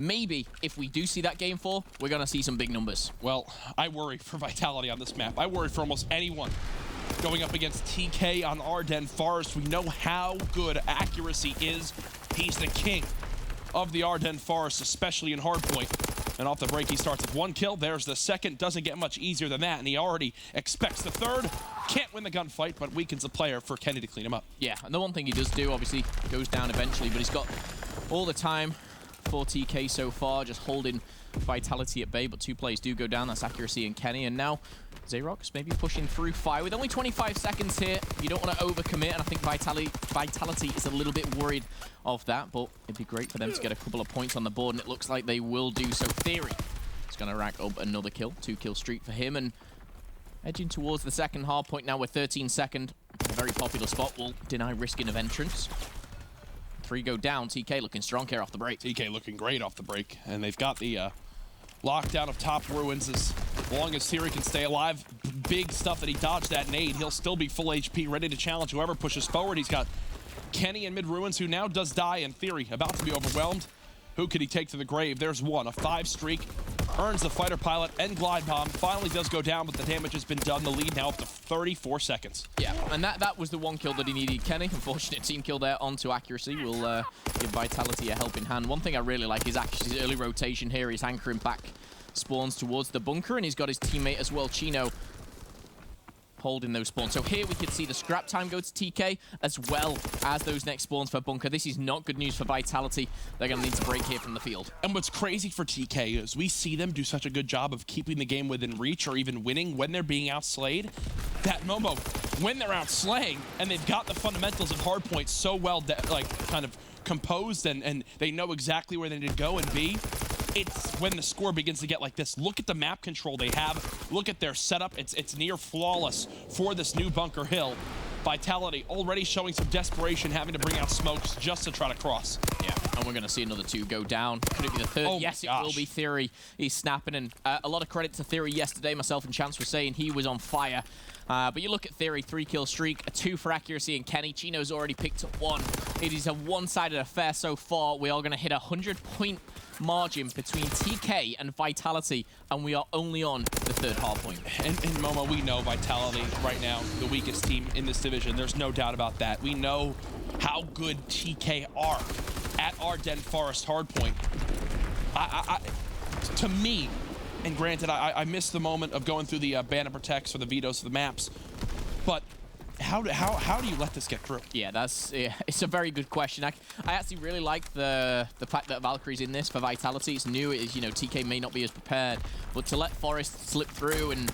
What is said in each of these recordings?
maybe if we do see that game 4, we're going to see some big numbers. Well, I worry for Vitality on this map. I worry for almost anyone going up against TK on Ardennes Forest. We know how good accuracy is. He's the king of the Ardennes Forest, especially in Hardpoint. And off the break, he starts with 1 kill. There's the second. Doesn't get much easier than that, and he already expects the third. Can't win the gunfight, but weakens the player for Kenny to clean him up. Yeah, and the one thing he does do, obviously, goes down eventually, but he's got all the time for TK so far, just holding Vitality at bay, but 2 players do go down. That's Accuracy and Kenny, and now Xerox maybe pushing through fire. With only 25 seconds here, you don't want to overcommit, and I think Vitality is a little bit worried of that, but it'd be great for them to get a couple of points on the board, and it looks like they will do so. Theory is going to rack up another kill, 2-kill streak for him, and edging towards the second hardpoint now with 13 seconds. A very popular spot will deny risking of entrance. 3 go down. TK looking strong here off the break. TK looking great off the break, and they've got the lockdown of top ruins. As long as Theory can stay alive, big stuff that he dodged that nade. He'll still be full HP, ready to challenge whoever pushes forward. He's got Kenny in mid ruins, who now does die, and Theory about to be overwhelmed. Who could he take to the grave? There's one, a 5 streak. Earns the fighter pilot and glide bomb. Finally does go down, but the damage has been done. The lead now up to 34 seconds. Yeah, and that was the 1 kill that he needed. Kenny, unfortunate team kill there onto Accuracy, will give Vitality a helping hand. One thing I really like is Accuracy's early rotation here. He's anchoring back spawns towards the bunker, and he's got his teammate as well, Chino, holding those spawns. So here we can see the scrap time go to TK as well as those next spawns for bunker. This is not good news for Vitality. They're going to need to break here from the field. And what's crazy for TK is we see them do such a good job of keeping the game within reach or even winning when they're being outslayed. That Momo, when they're outslaying and they've got the fundamentals of Hardpoint so well, kind of composed, and they know exactly where they need to go and be. It's when the score begins to get like this. Look at the map control they have. Look at their setup. It's near flawless for this new Bunker Hill. Vitality already showing some desperation, having to bring out smokes just to try to cross. Yeah, and we're going to see another 2 go down. Could it be the third? Oh, yes, gosh. It will be Theory. He's snapping, and a lot of credit to Theory yesterday. Myself and Chance were saying he was on fire. But you look at Theory, 3-kill streak, a 2 for Accuracy, and Kenny. Chino's already picked up 1. It is a one-sided affair so far. We are going to hit a 100-point margin between TK and Vitality, and we are only on the 3rd hardpoint. And Momo, we know Vitality right now, the weakest team in this division. There's no doubt about that. We know how good TK are at Ardennes Forest Hardpoint. To me, and granted, I missed the moment of going through the Banner Protects or the vetoes of the maps, but how do you let this get through? Yeah, it's a very good question. I actually really like the fact that Valkyrie's in this for Vitality. It's new. It is, you know, TK may not be as prepared, but to let Forest slip through and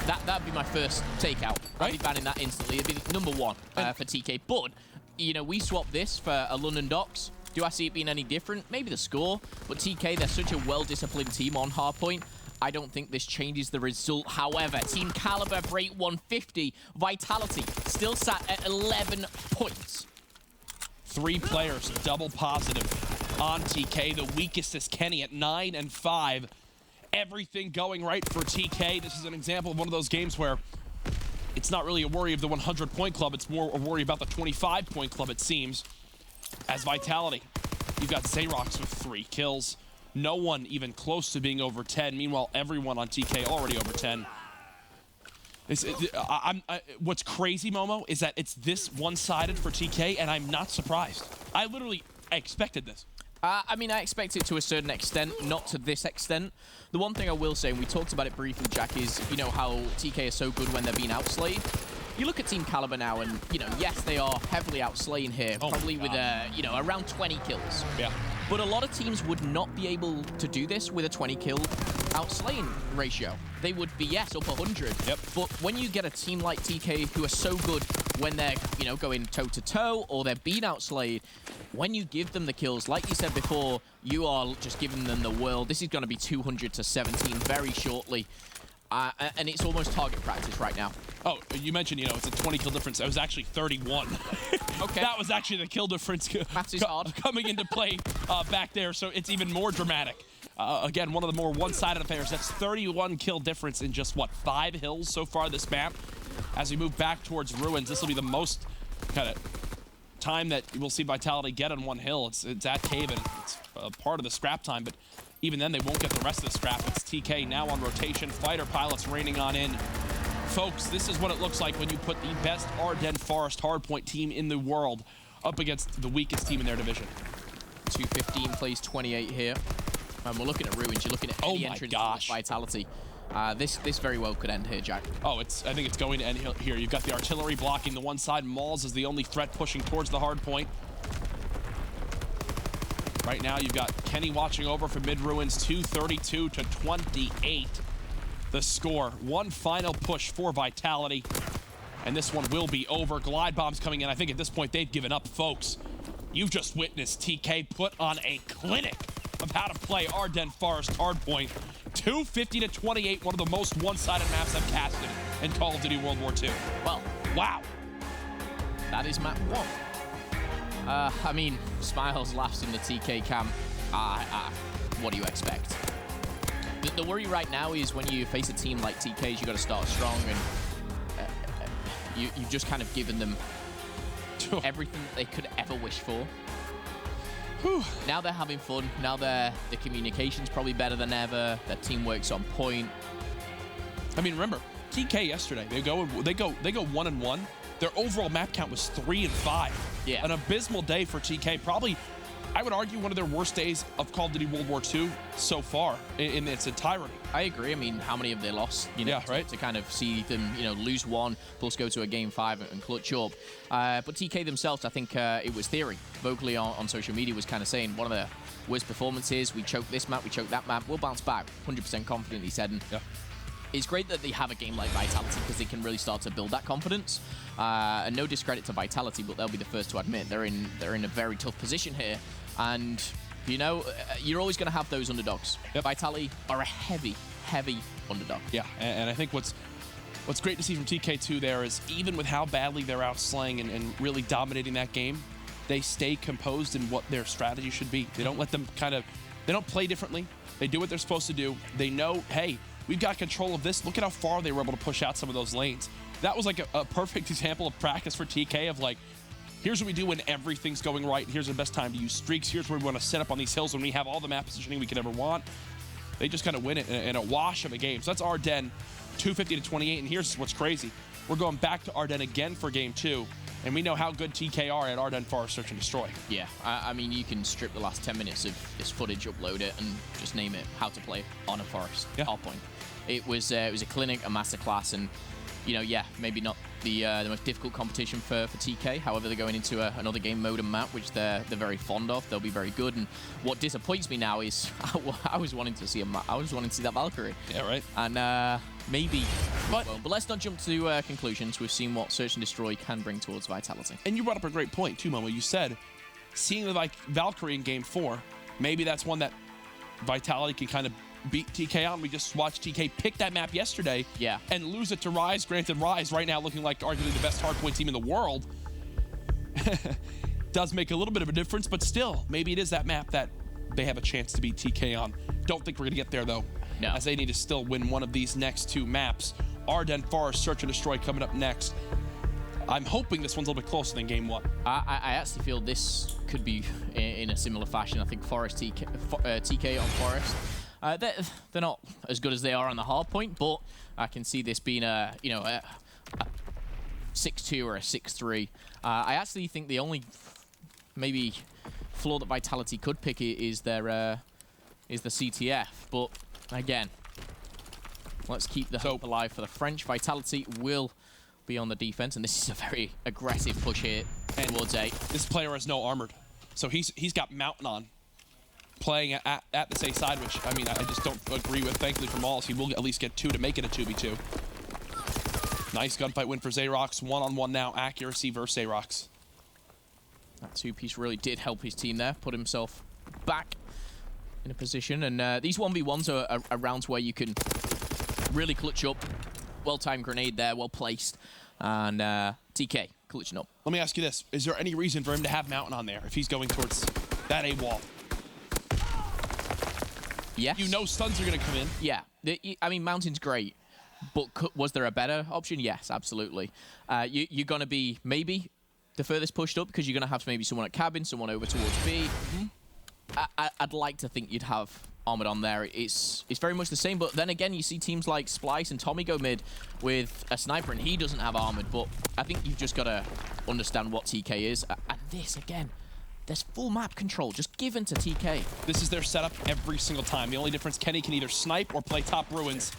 that'd be my first takeout. I'd be banning that instantly. It'd be number 1 for TK. But you know, we swapped this for a London Docks. Do I see it being any different? Maybe the score, but TK, they're such a well-disciplined team on Hardpoint. I don't think this changes the result. However, Team Kaliber break 150. Vitality still sat at 11 points. 3 players double positive on TK. The weakest is Kenny at 9 and 5. Everything going right for TK. This is an example of one of those games where it's not really a worry of the 100-point club. It's more a worry about the 25-point club, it seems. As Vitality, you've got Xerox with 3 kills. No one even close to being over 10. Meanwhile, everyone on TK already over 10. What's crazy, Momo, is that it's this one-sided for TK, and I'm not surprised. I expected this. I mean, I expect it to a certain extent, not to this extent. The one thing I will say, and we talked about it briefly, Jack, is, you know, how TK is so good when they're being outslayed. You look at Team Kaliber now, and, you know, yes, they are heavily outslaying here, probably with, you know, around 20 kills. Yeah. But a lot of teams would not be able to do this with a 20-kill outslaying ratio. They would be, yes, up 100. Yep. But when you get a team like TK who are so good when they're, you know, going toe-to-toe or they're being outslayed, when you give them the kills, like you said before, you are just giving them the world. This is going to be 200 to 17 very shortly. And it's almost target practice right now. Oh, you mentioned, you know, it's a 20-kill difference. It was actually 31. Okay. That was actually the kill difference coming into play back there, so it's even more dramatic. Again, one of the more one-sided affairs. That's 31 kill difference in just, what, 5 hills so far this map. As we move back towards ruins, this will be the most kind of time that we'll see Vitality get on one hill. It's at Cave, and it's part of the scrap time, but even then they won't get the rest of the scrap. It's TK now on rotation. Fighter pilots raining on in. Folks, this is what it looks like when you put the best Ardennes Forest Hardpoint team in the world up against the weakest team in their division. 215 plays 28 here. And we're looking at Ruins. You're looking at any entrance with Vitality. This very well could end here, Jack. Oh, I think it's going to end here. You've got the artillery blocking the one side. Mauls is the only threat pushing towards the hard point. Right now, you've got Kenny watching over for mid Ruins, 232 to 28. The score. One final push for Vitality. And this one will be over. Glide bombs coming in. I think at this point, they've given up, folks. You've just witnessed TK put on a clinic of how to play Ardennes Forest Hardpoint. 250 to 28, one of the most one-sided maps I've casted in Call of Duty World War II. Well, wow. That is map 1. I mean, smiles, laughs in the TK camp. What do you expect? The worry right now is when you face a team like TK's, you got to start strong, and you've just kind of given them everything they could ever wish for. Whew. Now they're having fun. Now the communication's probably better than ever. Their teamwork's on point. I mean, remember TK yesterday. They go 1-1. Their overall map count was 3-5. Yeah, an abysmal day for TK. Probably, I would argue, one of their worst days of Call of Duty World War II so far in its entirety. I agree. I mean, how many have they lost? You know, yeah, right. To kind of see them, lose one, plus go to a game 5 and clutch up. But TK themselves, I think it was Theory, vocally on social media, was kind of saying one of the worst performances. We choked this map, we choked that map. We'll bounce back. 100% confident, he said. And yeah. It's great that they have a game like Vitality because they can really start to build that confidence. And no discredit to Vitality, but they'll be the first to admit they're in a very tough position here. And you're always going to have those underdogs. Yep. Vitality are a heavy underdog. Yeah, and I think what's great to see from TK2 there is even with how badly they're outslaying and really dominating that game, they stay composed in what their strategy should be. They don't let them they don't play differently. They do what they're supposed to do. They know, hey, we've got control of this. Look at how far they were able to push out some of those lanes. That was like a perfect example of practice for TK of like, here's what we do when everything's going right. Here's the best time to use streaks. Here's where we want to set up on these hills when we have all the map positioning we could ever want. They just kind of win it in a wash of a game. So that's Ardennes, 250 to 28. And here's what's crazy. We're going back to Ardennes again for game 2. And we know how good TK are at Ardennes Forest Search and Destroy. Yeah, I mean, you can strip the last 10 minutes of this footage, upload it, and just name it How to Play on a Forest Hardpoint. It was a clinic, a masterclass, and maybe not the most difficult competition for TK. However, they're going into another game mode and map, which they're very fond of. They'll be very good. And what disappoints me now is I was wanting to see that Valkyrie. Yeah, right. And maybe, but let's not jump to conclusions. We've seen what Search and Destroy can bring towards Vitality. And you brought up a great point too, Momo. You said seeing the Valkyrie in game 4, maybe that's one that Vitality can kind of beat TK on. We just watched TK pick that map yesterday and lose it to Rise. Granted, Rise right now looking like arguably the best hardpoint team in the world. Does make a little bit of a difference, but still, maybe it is that map that they have a chance to beat TK on. Don't think we're going to get there, though, as they need to still win one of these next 2 maps. Ardennes Forest Search and Destroy coming up next. I'm hoping this one's a little bit closer than game 1. I actually feel this could be in a similar fashion. I think TK on Forest. They're not as good as they are on the hard point, but I can see this being a 6-2 or a 6-3. I actually think the only maybe flaw that Vitality could pick is the CTF, but again, let's keep the hope alive for the French. Vitality will be on the defense, and this is a very aggressive push here towards A. This player has no armored, so he's got Mountain on. Playing at the safe side, which, I mean, I just don't agree with. Thankfully for Mauls, he will at least get 2 to make it a 2v2. Nice gunfight win for Xerox. 1-on-1 now. Accuracy versus Xerox. That 2-piece really did help his team there. Put himself back in a position. And these 1v1s are rounds where you can really clutch up. Well-timed grenade there, well-placed. And TK clutching up. Let me ask you this. Is there any reason for him to have Mountain on there if he's going towards that A wall? Yes. You know stuns are going to come in. Yeah. I mean, Mountain's great, but was there a better option? Yes, absolutely. You're going to be maybe the furthest pushed up because you're going to have maybe someone at cabin, someone over towards B. I'd like to think you'd have Armored on there. It's very much the same, but then again, you see teams like Splice and Tommy go mid with a sniper, and he doesn't have Armored, but I think you've just got to understand what TK is. And this, again, there's full map control just given to TK. This is their setup every single time. The only difference, Kenny can either snipe or play top ruins.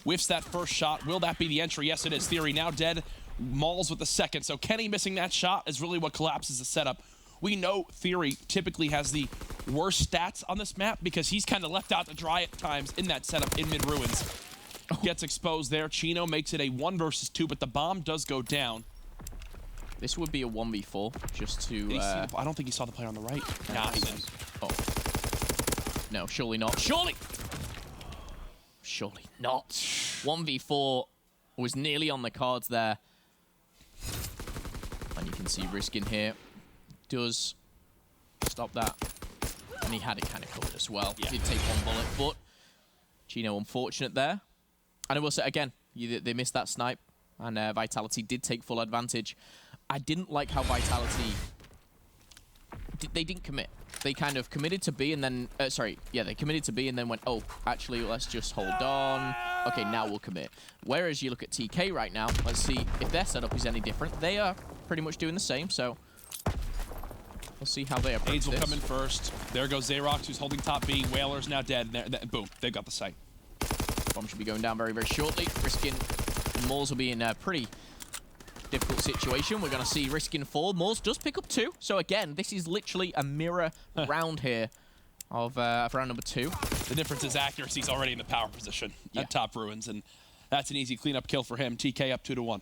Whiffs that first shot. Will that be the entry? Yes, it is. Theory now dead. Mauls with the second. So Kenny missing that shot is really what collapses the setup. We know Theory typically has the worst stats on this map because he's kind of left out to dry at times in that setup in mid-ruins. Gets exposed there. Chino makes it a 1 versus 2, but the bomb does go down. This would be a 1v4 just to... I don't think he saw the player on the right. Nah, he didn't. Oh. No, surely not. Surely! Surely not. 1v4 was nearly on the cards there. And you can see Riskin here does stop that. And he had it kind of covered as well. Yeah. Did take 1 bullet, but Chino unfortunate there. And I will say, again, they missed that snipe, and Vitality did take full advantage. I didn't like how Vitality... They didn't commit. They kind of committed to B and then... they committed to B and then went, oh, actually, let's just hold on. Okay, now we'll commit. Whereas you look at TK right now, let's see if their setup is any different. They are pretty much doing the same, so... We'll see how they approach AIDS will this. come in first. There goes Xerox, who's holding top B. Whaler's now dead. Boom, they've got the site. Bomb should be going down very, very shortly. Riskin and Moors will be in a pretty difficult situation. We're going to see Riskin fall. Moors does pick up 2. So again, this is literally a mirror round here of round number 2. The difference is accuracy's already in the power position at top ruins, and that's an easy cleanup kill for him. TK up 2-1.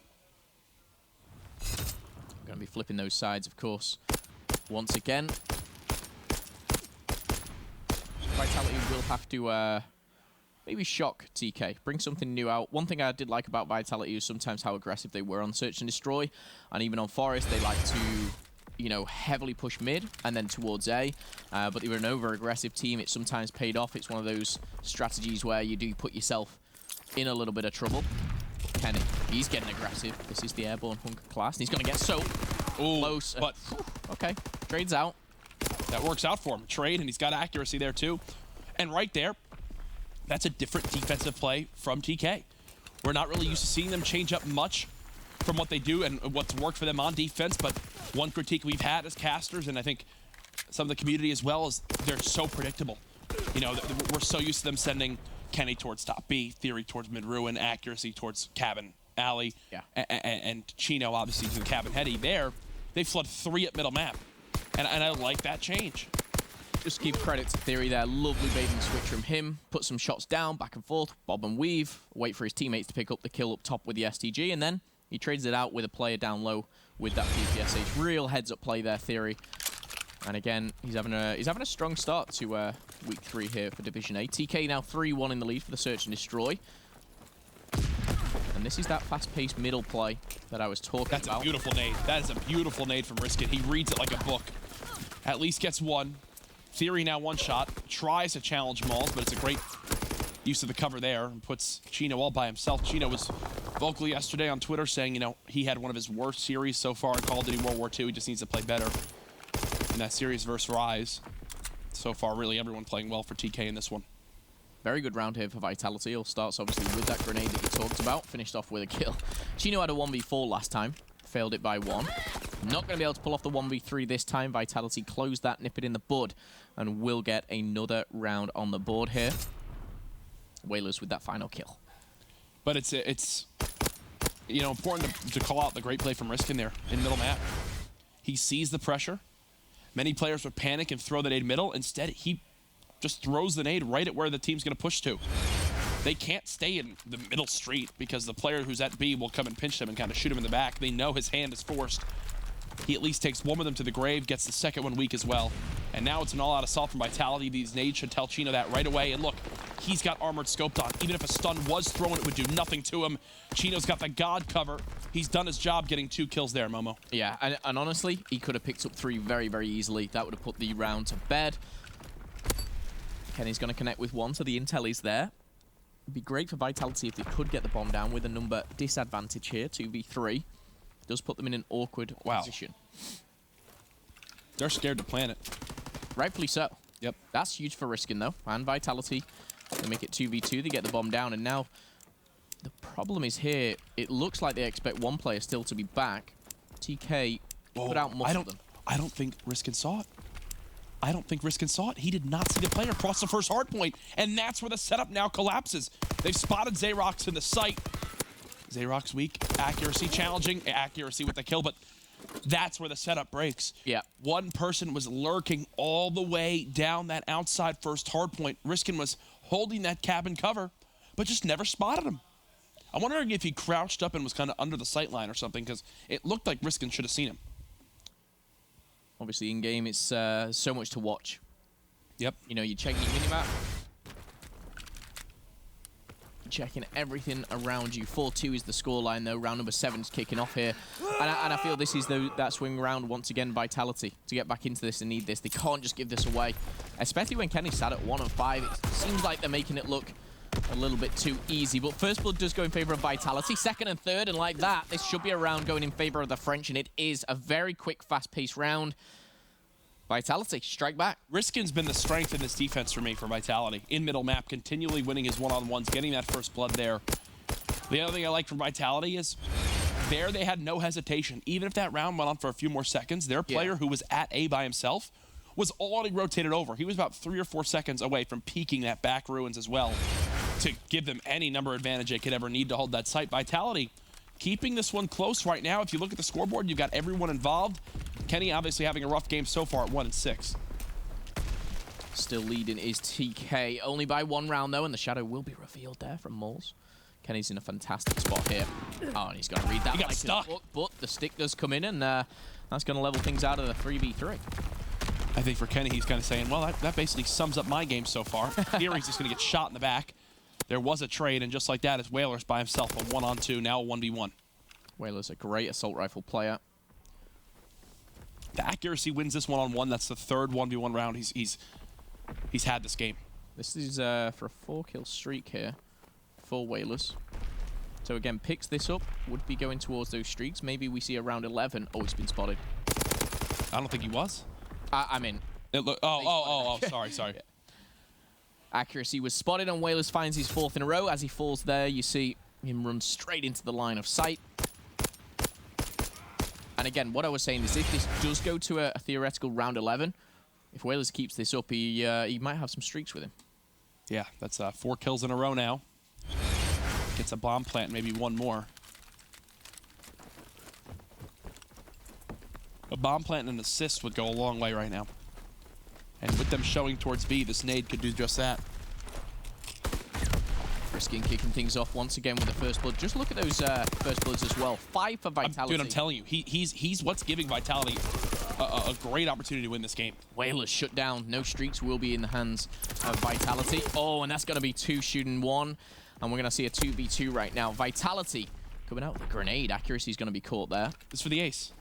Going to be flipping those sides, of course. Once again, Vitality will have to maybe shock TK, bring something new out. One thing I did like about Vitality is sometimes how aggressive they were on Search and Destroy, and even on Forest, they like to, you know, heavily push mid and then towards A. But they were an over-aggressive team. It sometimes paid off. It's one of those strategies where you do put yourself in a little bit of trouble. Kenny, he's getting aggressive. This is the Airborne Hunker class, and he's going to get so close. But okay, trades out. That works out for him. Trade, and he's got accuracy there too. And right there, that's a different defensive play from TK. We're not really used to seeing them change up much from what they do and what's worked for them on defense, but one critique we've had as casters, and I think some of the community as well, is they're so predictable. You know, we're so used to them sending Kenny towards top B, Theory towards mid-ruin, accuracy towards cabin alley, and Chino obviously to the cabin heady. There, they flood 3 at middle map, and I like that change. Just give credit to Theory there. Lovely baiting switch from him. Put some shots down, back and forth, bob and weave, wait for his teammates to pick up the kill up top with the STG, and then he trades it out with a player down low with that PPSH. Real heads-up play there, Theory. And again, he's having a strong start to week 3 here for Division A. TK now 3-1 in the lead for the Search and Destroy. And this is that fast-paced middle play that I was talking about. That's a beautiful nade. That is a beautiful nade from Riskin. He reads it like a book. At least gets 1. Theory now 1 shot. Tries to challenge Mauls, but it's a great use of the cover there and puts Chino all by himself. Chino was vocal yesterday on Twitter saying, you know, he had one of his worst series so far in Call of Duty World War II. He just needs to play better in that series versus Rise. So far, really everyone playing well for TK in this one. Very good round here for Vitality. All starts obviously with that grenade that you talked about. Finished off with a kill. Chino had a 1v4 last time. Failed it by 1. Not going to be able to pull off the 1v3 this time. Vitality closed that, nip it in the bud, and will get another round on the board here. Whalers with that final kill. But it's you know, important to call out the great play from Riskin there in middle map. He sees the pressure. Many players would panic and throw the nade middle. Instead, he just throws the nade right at where the team's going to push to. They can't stay in the middle street because the player who's at B will come and pinch them and kind of shoot him in the back. They know his hand is forced. He at least takes 1 of them to the grave, gets the second one weak as well. And now it's an all-out assault from Vitality. These nades should tell Chino that right away. And look, he's got armored scoped on. Even if a stun was thrown, it would do nothing to him. Chino's got the God cover. He's done his job getting 2 kills there, Momo. Yeah, and honestly, he could have picked up 3 very, very easily. That would have put the round to bed. Kenny's going to connect with 1, so the intel is there. It'd be great for Vitality if they could get the bomb down with a number disadvantage here, 2v3. Does put them in an awkward position. They're scared to plant it. Rightfully so. Yep. That's huge for Riskin, though. And Vitality. They make it 2v2. They get the bomb down. And now the problem is here, it looks like they expect one player still to be back. TK put out most of them. I don't think Riskin saw it. I don't think Riskin saw it. He did not see the player cross the first hard point. And that's where the setup now collapses. They've spotted Xerox in the site. Xerox weak. Accuracy challenging. Accuracy with the kill, but that's where the setup breaks. Yeah. One person was lurking all the way down that outside first hard point. Riskin was holding that cabin cover, but just never spotted him. I'm wondering if he crouched up and was kind of under the sight line or something, because it looked like Riskin should have seen him. Obviously, in-game, it's so much to watch. Yep. You know, you're checking your minimap. You're checking everything around you. 4-2 is the scoreline, though. Round number 7 is kicking off here. And I feel this is that swing round, once again, Vitality. To get back into this and need this. They can't just give this away. Especially when Kenny's sat at 1 and 5. It seems like they're making it look a little bit too easy, but first blood does go in favor of Vitality. Second and third, and like that, this should be a round going in favor of the French, and it is a very quick, fast-paced round. Vitality, strike back. Riskin's been the strength in this defense for me for Vitality. In middle map, continually winning his one-on-ones, getting that first blood there. The other thing I like from Vitality is there they had no hesitation. Even if that round went on for a few more seconds, their player who was at A by himself was already rotated over. He was about 3 or 4 seconds away from peeking that back ruins as well to give them any number advantage they could ever need to hold that site. Vitality keeping this one close right now. If you look at the scoreboard, you've got everyone involved. Kenny obviously having a rough game so far at 1 and 6. Still leading is TK, only by 1 round though, and the shadow will be revealed there from Moles. Kenny's in a fantastic spot here. Oh, and he's going to read that. He got stuck. But the stick does come in, and that's going to level things out of the 3v3. I think for Kenny, he's kind of saying, well, that basically sums up my game so far. Theory's just going to get shot in the back. There was a trade, and just like that, it's Whalers by himself, a 1-on-2, now a 1v1. Whalers a great assault rifle player. The accuracy wins this 1-on-1. That's the third 1v1 round he's had this game. This is for a 4-kill streak here for Whalers. So again, picks this up, would be going towards those streaks. Maybe we see around 11. Oh, he's been spotted. I don't think he was. I'm in. Sorry. Yeah. Accuracy was spotted, and Whalers finds his 4th in a row. As he falls there, you see him run straight into the line of sight. And again, what I was saying is if this does go to a theoretical round 11, if Whalers keeps this up, he might have some streaks with him. Yeah, that's 4 kills in a row now. Gets a bomb plant, maybe 1 more. A bomb plant and an assist would go a long way right now. And with them showing towards B, this nade could do just that. Riskin kicking things off once again with the first blood. Just look at those first bloods as well. 5 for Vitality. Dude, I'm telling you, he's what's giving Vitality a great opportunity to win this game. Whalers shut down. No streaks will be in the hands of Vitality. Oh, and that's going to be 2 shooting 1. And we're going to see a 2v2 right now. Vitality coming out with a grenade. Accuracy is going to be caught there. This for the ace.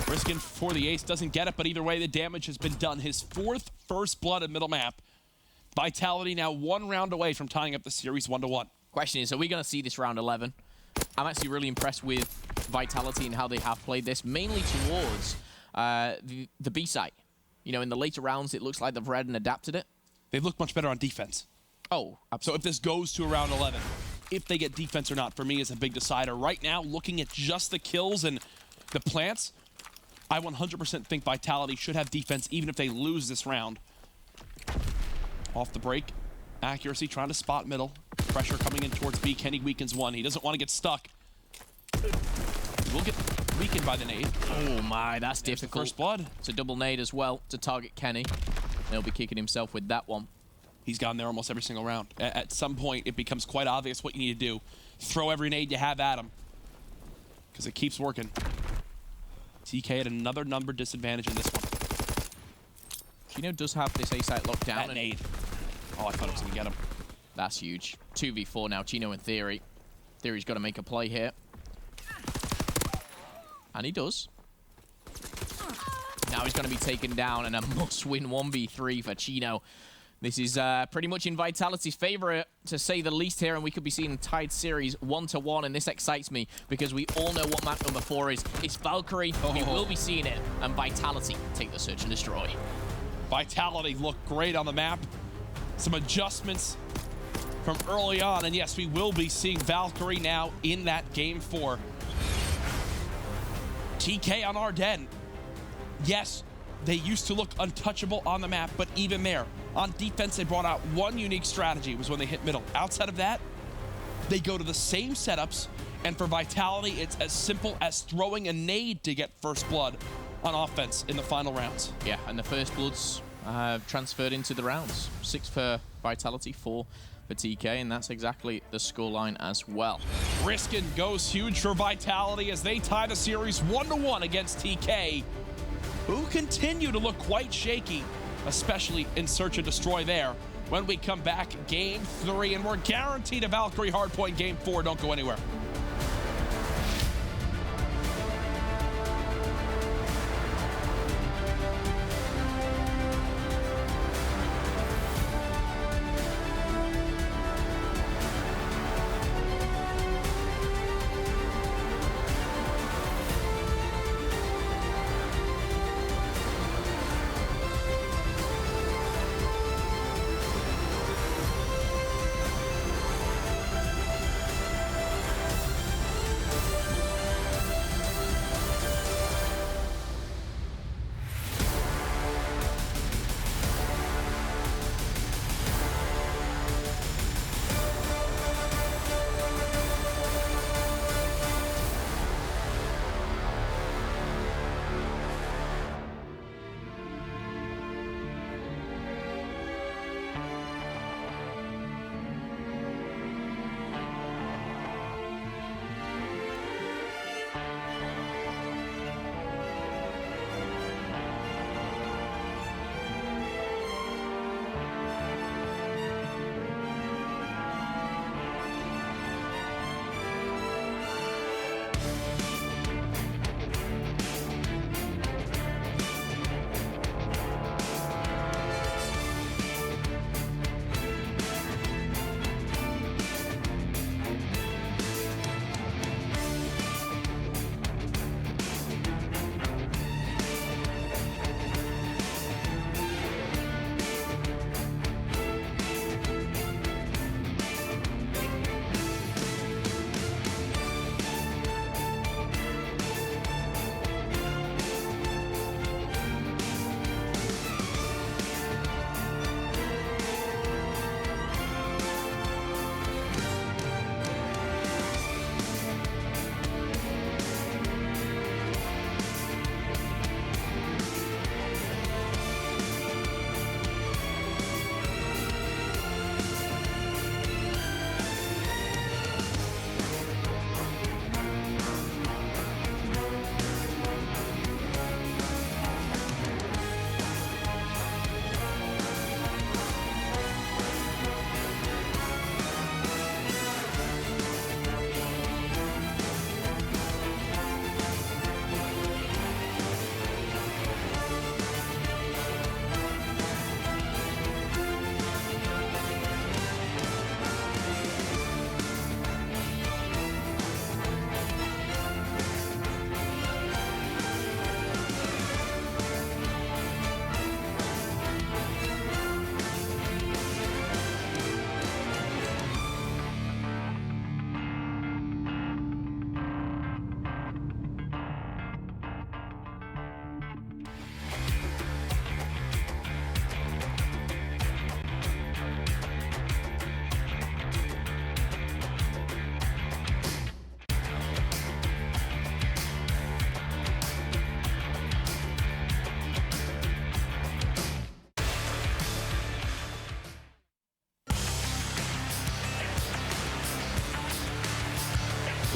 Riskin for the ace, doesn't get it, but either way, the damage has been done. His 4th first blood at middle map. Vitality now 1 round away from tying up the series 1-1. Question is, are we going to see this round 11? I'm actually really impressed with Vitality and how they have played this, mainly towards the B site. You know, in the later rounds, it looks like they've read and adapted it. They've looked much better on defense. Oh, absolutely. So if this goes to a round 11, if they get defense or not, for me is a big decider. Right now, looking at just the kills and the plants, I 100% think Vitality should have defense even if they lose this round. Off the break. Accuracy trying to spot middle. Pressure coming in towards B. Kenny weakens 1. He doesn't want to get stuck. He will get weakened by the nade. Oh my, that's difficult. First blood. It's a double nade as well to target Kenny. He'll be kicking himself with that one. He's gone there almost every single round. At some point, it becomes quite obvious what you need to do. Throw every nade you have at him. Because it keeps working. TK at another number disadvantage in this one. Chino does have this A site locked down. That nade. Oh, I thought it was going to get him. That's huge. 2v4 now. Chino in Theory. Theory's got to make a play here. And he does. Now he's going to be taken down, and a must-win 1v3 for Chino. This is pretty much in Vitality's favor, to say the least here, and we could be seeing a tied series 1-1, and this excites me because we all know what map number 4 is. It's Valkyrie. We will be seeing it, and Vitality take the search and destroy. Vitality looked great on the map. Some adjustments from early on, and yes, we will be seeing Valkyrie now in that game 4. TK on Ardennes. Yes, they used to look untouchable on the map, but even there, on defense, they brought out one unique strategy. It was when they hit middle. Outside of that, they go to the same setups, and for Vitality, it's as simple as throwing a nade to get first blood on offense in the final rounds. Yeah, and the first bloods transferred into the rounds. 6 for Vitality, 4 for TK, and that's exactly the scoreline as well. Riskin goes huge for Vitality as they tie the series 1-1 against TK, who continue to look quite shaky, especially in search and destroy there. When we come back, game 3, and we're guaranteed a Valkyrie Hardpoint game 4. Don't go anywhere.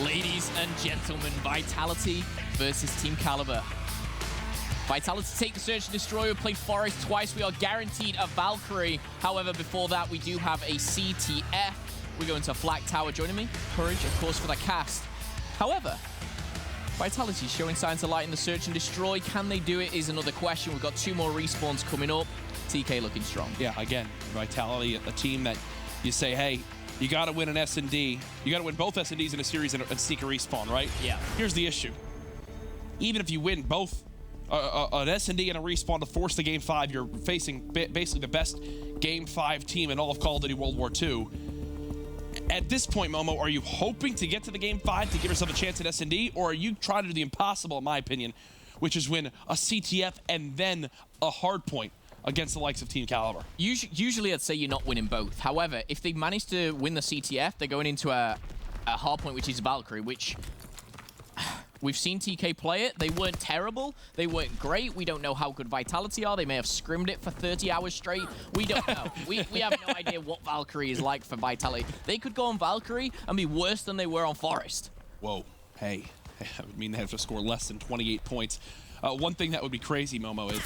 Ladies and gentlemen, Vitality versus Team Kaliber. Vitality take the search and destroy. We played Forest twice. We are guaranteed a Valkyrie. However, before that, we do have a CTF. We go into Flak Tower. Joining me, Courage, of course, for the cast. However, Vitality showing signs of light in the search and destroy. Can they do it is another question. We've got 2 more respawns coming up. TK looking strong. Yeah, again, Vitality, a team that you say, hey, you got to win an S&D. You got to win both S&Ds in a series and sneak a respawn, right? Yeah. Here's the issue. Even if you win both an S&D and a respawn to force the Game 5, you're facing basically the best Game 5 team in all of Call of Duty World War II. At this point, Momo, are you hoping to get to the Game 5 to give yourself a chance at S&D, or are you trying to do the impossible, in my opinion, which is win a CTF and then a Hardpoint against the likes of Team Kaliber? Usually I'd say you're not winning both. However, if they manage to win the CTF, they're going into a Hardpoint, which is Valkyrie, which we've seen TK play it. They weren't terrible. They weren't great. We don't know how good Vitality are. They may have scrimmed it for 30 hours straight. We don't know. we have no idea what Valkyrie is like for Vitality. They could go on Valkyrie and be worse than they were on Forest. Whoa. Hey. I would mean they have to score less than 28 points. One thing that would be crazy, Momo, is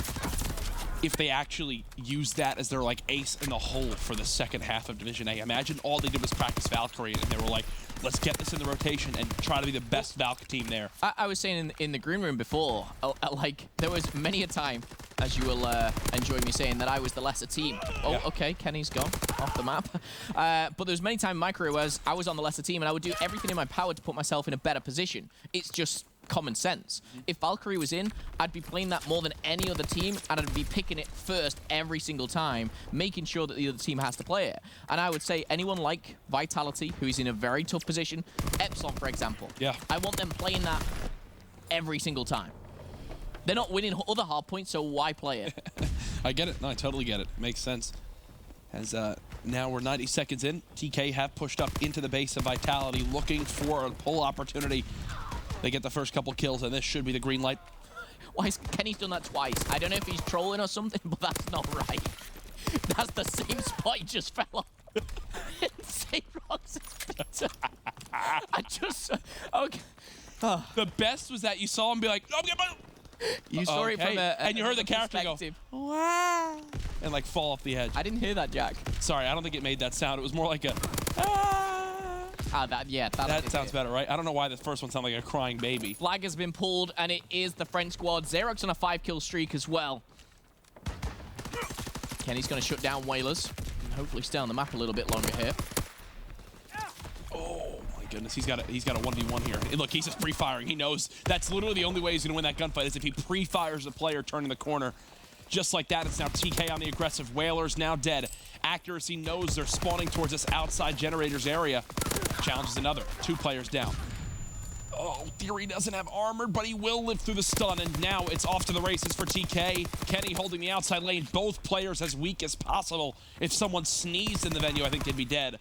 if they actually use that as their like ace in the hole for the second half of Division A. Imagine all they did was practice Valkyrie, and they were like, let's get this in the rotation and try to be the best Valk team there. I was saying in the green room before, like, there was many a time, as you will enjoy me saying, that I was the lesser team. Oh, yeah. Okay, Kenny's gone off the map. But there's many times in my career where I was on the lesser team, and I would do everything in my power to put myself in a better position. It's just common sense. If Valkyrie was in, I'd be playing that more than any other team, and I'd be picking it first every single time, making sure that the other team has to play it. And I would say anyone like Vitality, who is in a very tough position, Epsilon, for example. Yeah. I want them playing that every single time. They're not winning other Hardpoints, so why play it? I get it. No, I totally get it. Makes sense. As now we're 90 seconds in, TK have pushed up into the base of Vitality, looking for a pull opportunity. They get the first couple kills, and this should be the green light. Why is Kenny's done that twice? I don't know if he's trolling or something, but that's not right. That's the same spot he just fell off. Insane rocks. I just... Okay. The best was that you saw him be like, oh, get my... You saw it from a and you heard the character go, wow, and like fall off the edge. I didn't hear that, Jack. Sorry, I don't think it made that sound. It was more like a, that sounds better, right? I don't know why the first one sounded like a crying baby. Flag has been pulled, and it is the French squad. Xerox on a 5-kill streak as well. Kenny's going to shut down Whalers and hopefully stay on the map a little bit longer here. Oh my goodness, he's got a 1v1 here. Look, he's just pre-firing. He knows that's literally the only way he's going to win that gunfight is if he pre-fires the player turning the corner. Just like that, it's now TK on the aggressive. Whalers now dead. Accuracy knows they're spawning towards this outside generators area. Challenges another. 2 players down. Oh, Theory doesn't have armor, but he will live through the stun, and now it's off to the races for TK. Kenny holding the outside lane. Both players as weak as possible. If someone sneezed in the venue, I think they'd be dead.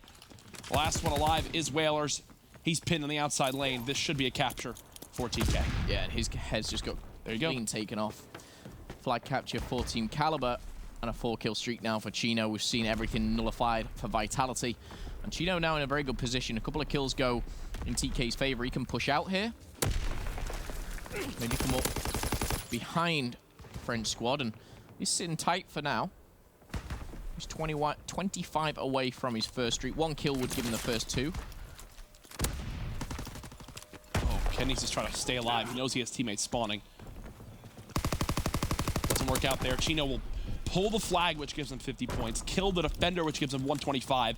Last one alive is Whalers. He's pinned on the outside lane. This should be a capture for TK. Yeah, and his head's just got clean taken off. Flag capture for Team Kaliber, and a 4-kill streak now for Chino. We've seen everything nullified for Vitality. And Chino now in a very good position. A couple of kills go in TK's favor. He can push out here. Maybe come up behind French squad, and he's sitting tight for now. He's 25 away from his first streak. 1 kill would give him the first 2. Oh, Kenny's just trying to stay alive. He knows he has teammates spawning. Doesn't work out there. Chino will pull the flag, which gives him 50 points. Kill the defender, which gives him 125.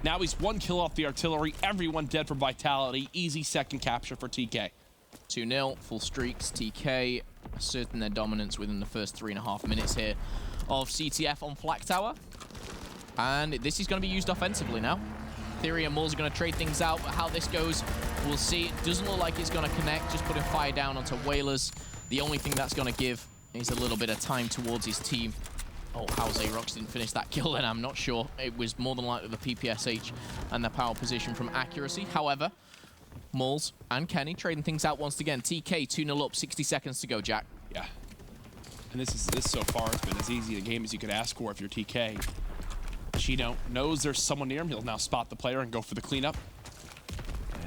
Now he's 1 kill off the artillery. Everyone dead for Vitality. Easy second capture for TK. 2-0, full streaks. TK asserting their dominance within the first 3.5 minutes here of CTF on Flak Tower. And this is going to be used offensively now. Theory and Moles are going to trade things out, but how this goes, we'll see. It doesn't look like it's going to connect, just putting fire down onto Whalers. The only thing that's going to give is a little bit of time towards his team. Oh, how Xerox didn't finish that kill, then I'm not sure. It was more than likely the PPSH and the power position from Accuracy. However, Moles and Kenny trading things out once again. TK 2-0 up, 60 seconds to go, Jack. Yeah. And this so far has been as easy a game as you could ask for if you're TK. Chino knows there's someone near him. He'll now spot the player and go for the cleanup.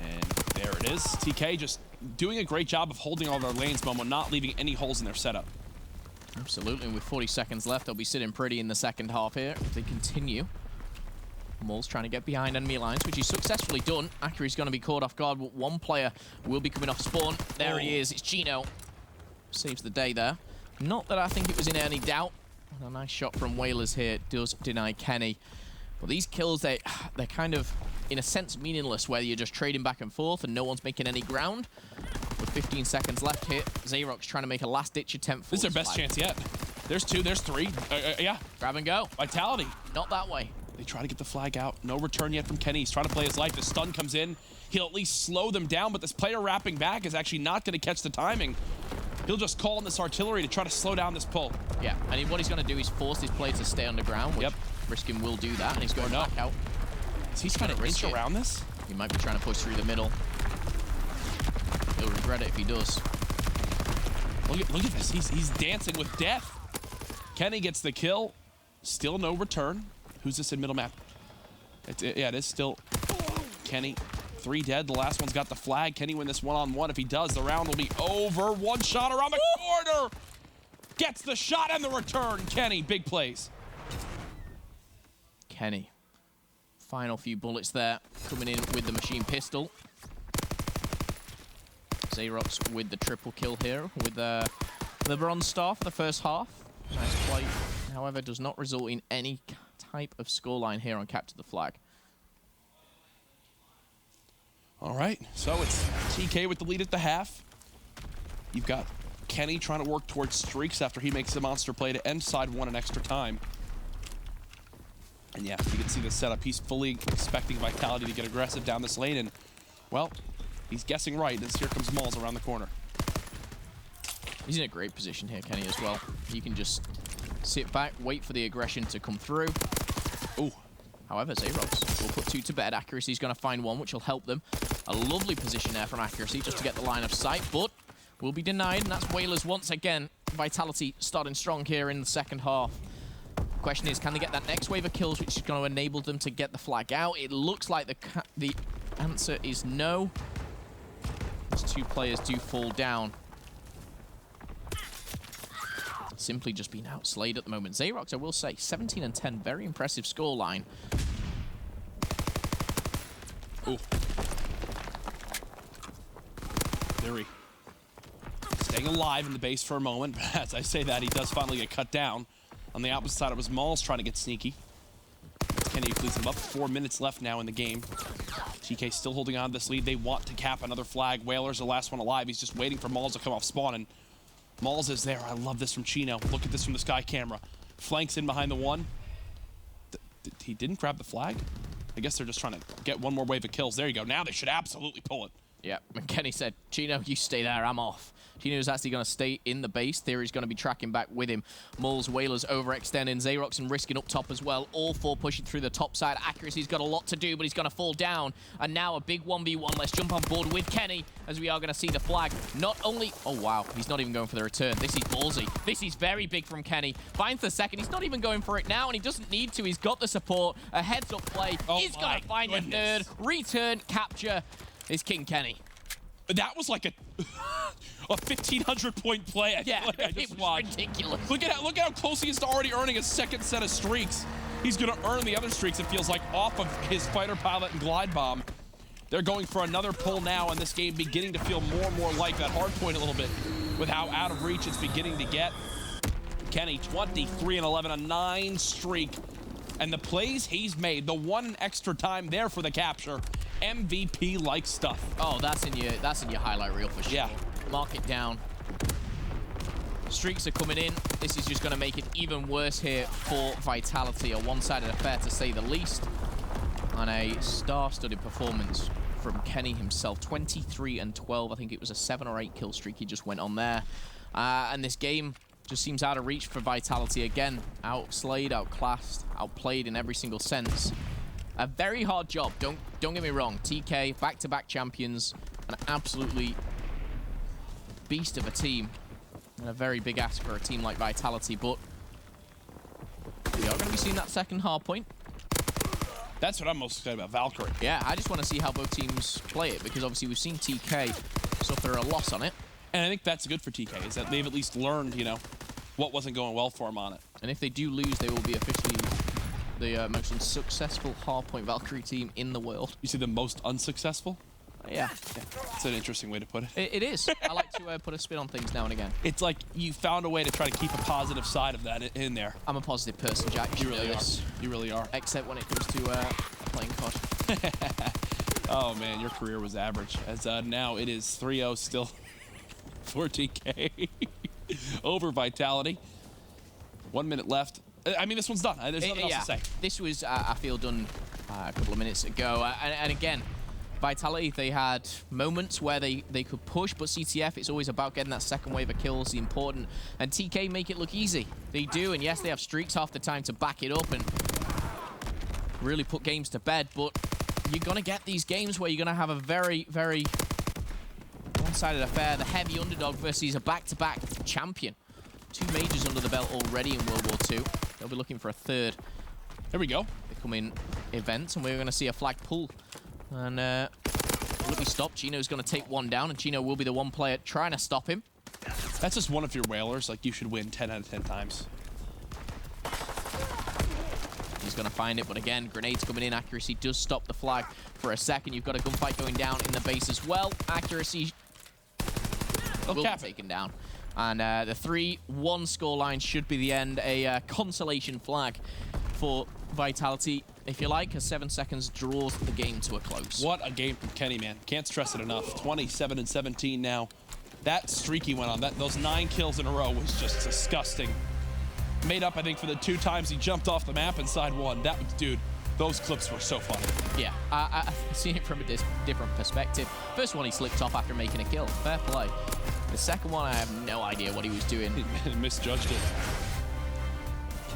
And there it is. TK just doing a great job of holding all their lanes, Momo, not leaving any holes in their setup. Absolutely. With 40 seconds left, they'll be sitting pretty in the second half here if they continue. Mole's trying to get behind enemy lines, which he's successfully done. Accuracy's going to be caught off guard, but 1 player will be coming off spawn. There he is. It's Chino. Saves the day there. Not that I think it was in any doubt. And a nice shot from Whalers here does deny Kenny. But these kills, they're kind of, in a sense, meaningless, where you're just trading back and forth and no one's making any ground. With 15 seconds left here, Xarox trying to make a last-ditch attempt. This is their best chance yet. There's 2, there's 3. Yeah. Grab and go. Vitality. Not that way. They try to get the flag out. No return yet from Kenny. He's trying to play his life. The stun comes in. He'll at least slow them down, but this player wrapping back is actually not going to catch the timing. He'll just call in this artillery to try to slow down this pull. Yeah, and what he's going to do is force his player to stay underground, which Riskin will do that, and he's going back out. Is he trying to inch around this? He might be trying to push through the middle. He'll regret it if he does. Look at this. He's dancing with death. Kenny gets the kill. Still no return. Who's this in middle map? Yeah, it is still Kenny. 3 dead. The last one's got the flag. Kenny win this one-on-one. If he does, the round will be over. One shot around the corner. Gets the shot and the return. Kenny, big plays. Kenny. Final few bullets there. Coming in with the machine pistol. Xarox with the triple kill here with the bronze star for the first half. Nice play. However, does not result in any type of scoreline here on Capture the Flag. All right, so it's TK with the lead at the half. You've got Kenny trying to work towards streaks after he makes the monster play to end side 1 in extra time. And yeah, you can see the setup. He's fully expecting Vitality to get aggressive down this lane, and, well, he's guessing right as here comes Malls around the corner. He's in a great position here, Kenny, as well. He can just sit back, wait for the aggression to come through. Ooh. However, Xarox will put 2 to bed. Accuracy's going to find 1, which will help them. A lovely position there from Accuracy just to get the line of sight, but will be denied, and that's Whalers once again. Vitality starting strong here in the second half. Question is, can they get that next wave of kills, which is going to enable them to get the flag out? It looks like the answer is no. These 2 players do fall down. Simply just being outslayed at the moment. Xarox, I will say, 17 and 10, very impressive scoreline. Ooh. Theory. Staying alive in the base for a moment, but as I say that, he does finally get cut down. On the opposite side, it was Malls trying to get sneaky. Kenny flees him up. 4 minutes left now in the game. TK still holding on to this lead. They want to cap another flag. Whaler's the last one alive. He's just waiting for Malls to come off spawn, and Malls is there. I love this from Chino. Look at this from the sky camera. Flanks in behind the 1. He didn't grab the flag? I guess they're just trying to get 1 more wave of kills. There you go. Now they should absolutely pull it. Yeah, and Kenny said, Chino, you stay there, I'm off. Chino's actually going to stay in the base. Theory's going to be tracking back with him. Moles, Whalers overextending, Xarox and Risking up top as well. All 4 pushing through the top side. Accuracy's got a lot to do, but he's going to fall down. And now a big 1v1. Let's jump on board with Kenny, as we are going to see the flag. Not only... Oh, wow. He's not even going for the return. This is ballsy. This is very big from Kenny. Finds the second. He's not even going for it now, and he doesn't need to. He's got the support. A heads-up play. He's going to find the third. Return, capture is King Kenny. That was like a 1,500-point play. It was ridiculous. Look at how close he is to already earning a second set of streaks. He's going to earn the other streaks, it feels like, off of his fighter pilot and glide bomb. They're going for another pull now, and this game beginning to feel more and more like that hard point a little bit with how out of reach it's beginning to get. Kenny, 23 and 11, a 9 streak. And the plays he's made, the 1 extra time there for the capture, MVP-like stuff. Oh, that's in your highlight reel for sure. Yeah. Mark it down. Streaks are coming in. This is just going to make it even worse here for Vitality. A one-sided affair, to say the least. And a star-studded performance from Kenny himself. 23 and 12. I think it was a 7 or 8 kill streak he just went on there. And this game just seems out of reach for Vitality again. Outslayed, outclassed, outplayed in every single sense. A very hard job, don't get me wrong. TK, back-to-back champions, an absolutely beast of a team. And a very big ask for a team like Vitality, but we are going to be seeing that second hard point. That's what I'm most excited about, Valkyrie. Yeah, I just want to see how both teams play it, because obviously we've seen TK suffer a loss on it. And I think that's good for TK, is that they've at least learned, you know, what wasn't going well for them on it. And if they do lose, they will be officially the most unsuccessful hardpoint Valkyrie team in the world. You see the most unsuccessful? Yeah. It's an interesting way to put it. It is. I like to put a spin on things now and again. It's like you found a way to try to keep a positive side of that in there. I'm a positive person, Jack. You really are. You really are. Except when it comes to playing COD. Oh, man, your career was average. As now it is 3-0 still for TK over Vitality. 1 minute left. I mean, this one's done. There's nothing else to say. This was, I feel, done a couple of minutes ago. And again, Vitality, they had moments where they could push, but CTF, it's always about getting that second wave of kills, the important. And TK make it look easy. They do, and yes, they have streaks half the time to back it up and really put games to bed, but you're going to get these games where you're going to have a very, very one-sided affair. The heavy underdog versus a back-to-back champion. 2 majors under the belt already in World War II. They'll be looking for a third. There we go. They come in events, and we're going to see a flag pull. And will it be stopped? Gino's going to take one down, and Gino will be the one player trying to stop him. That's just one of your whalers. Like, you should win 10 out of 10 times. He's going to find it, but again, grenades coming in. Accuracy does stop the flag for a second. You've got a gunfight going down in the base as well. Accuracy will be taken down. And the 3-1 scoreline should be the end. A consolation flag for Vitality, if you like, as 7 seconds draws the game to a close. What a game from Kenny, man. Can't stress it enough. 27 and 17 now. That streak he went on, those 9 kills in a row was just disgusting. Made up, I think, for the 2 times he jumped off the map inside one. That was, dude, those clips were so funny. Yeah, I've seen it from a different perspective. First one, he slipped off after making a kill. Fair play. The second one, I have no idea what he was doing. He misjudged it.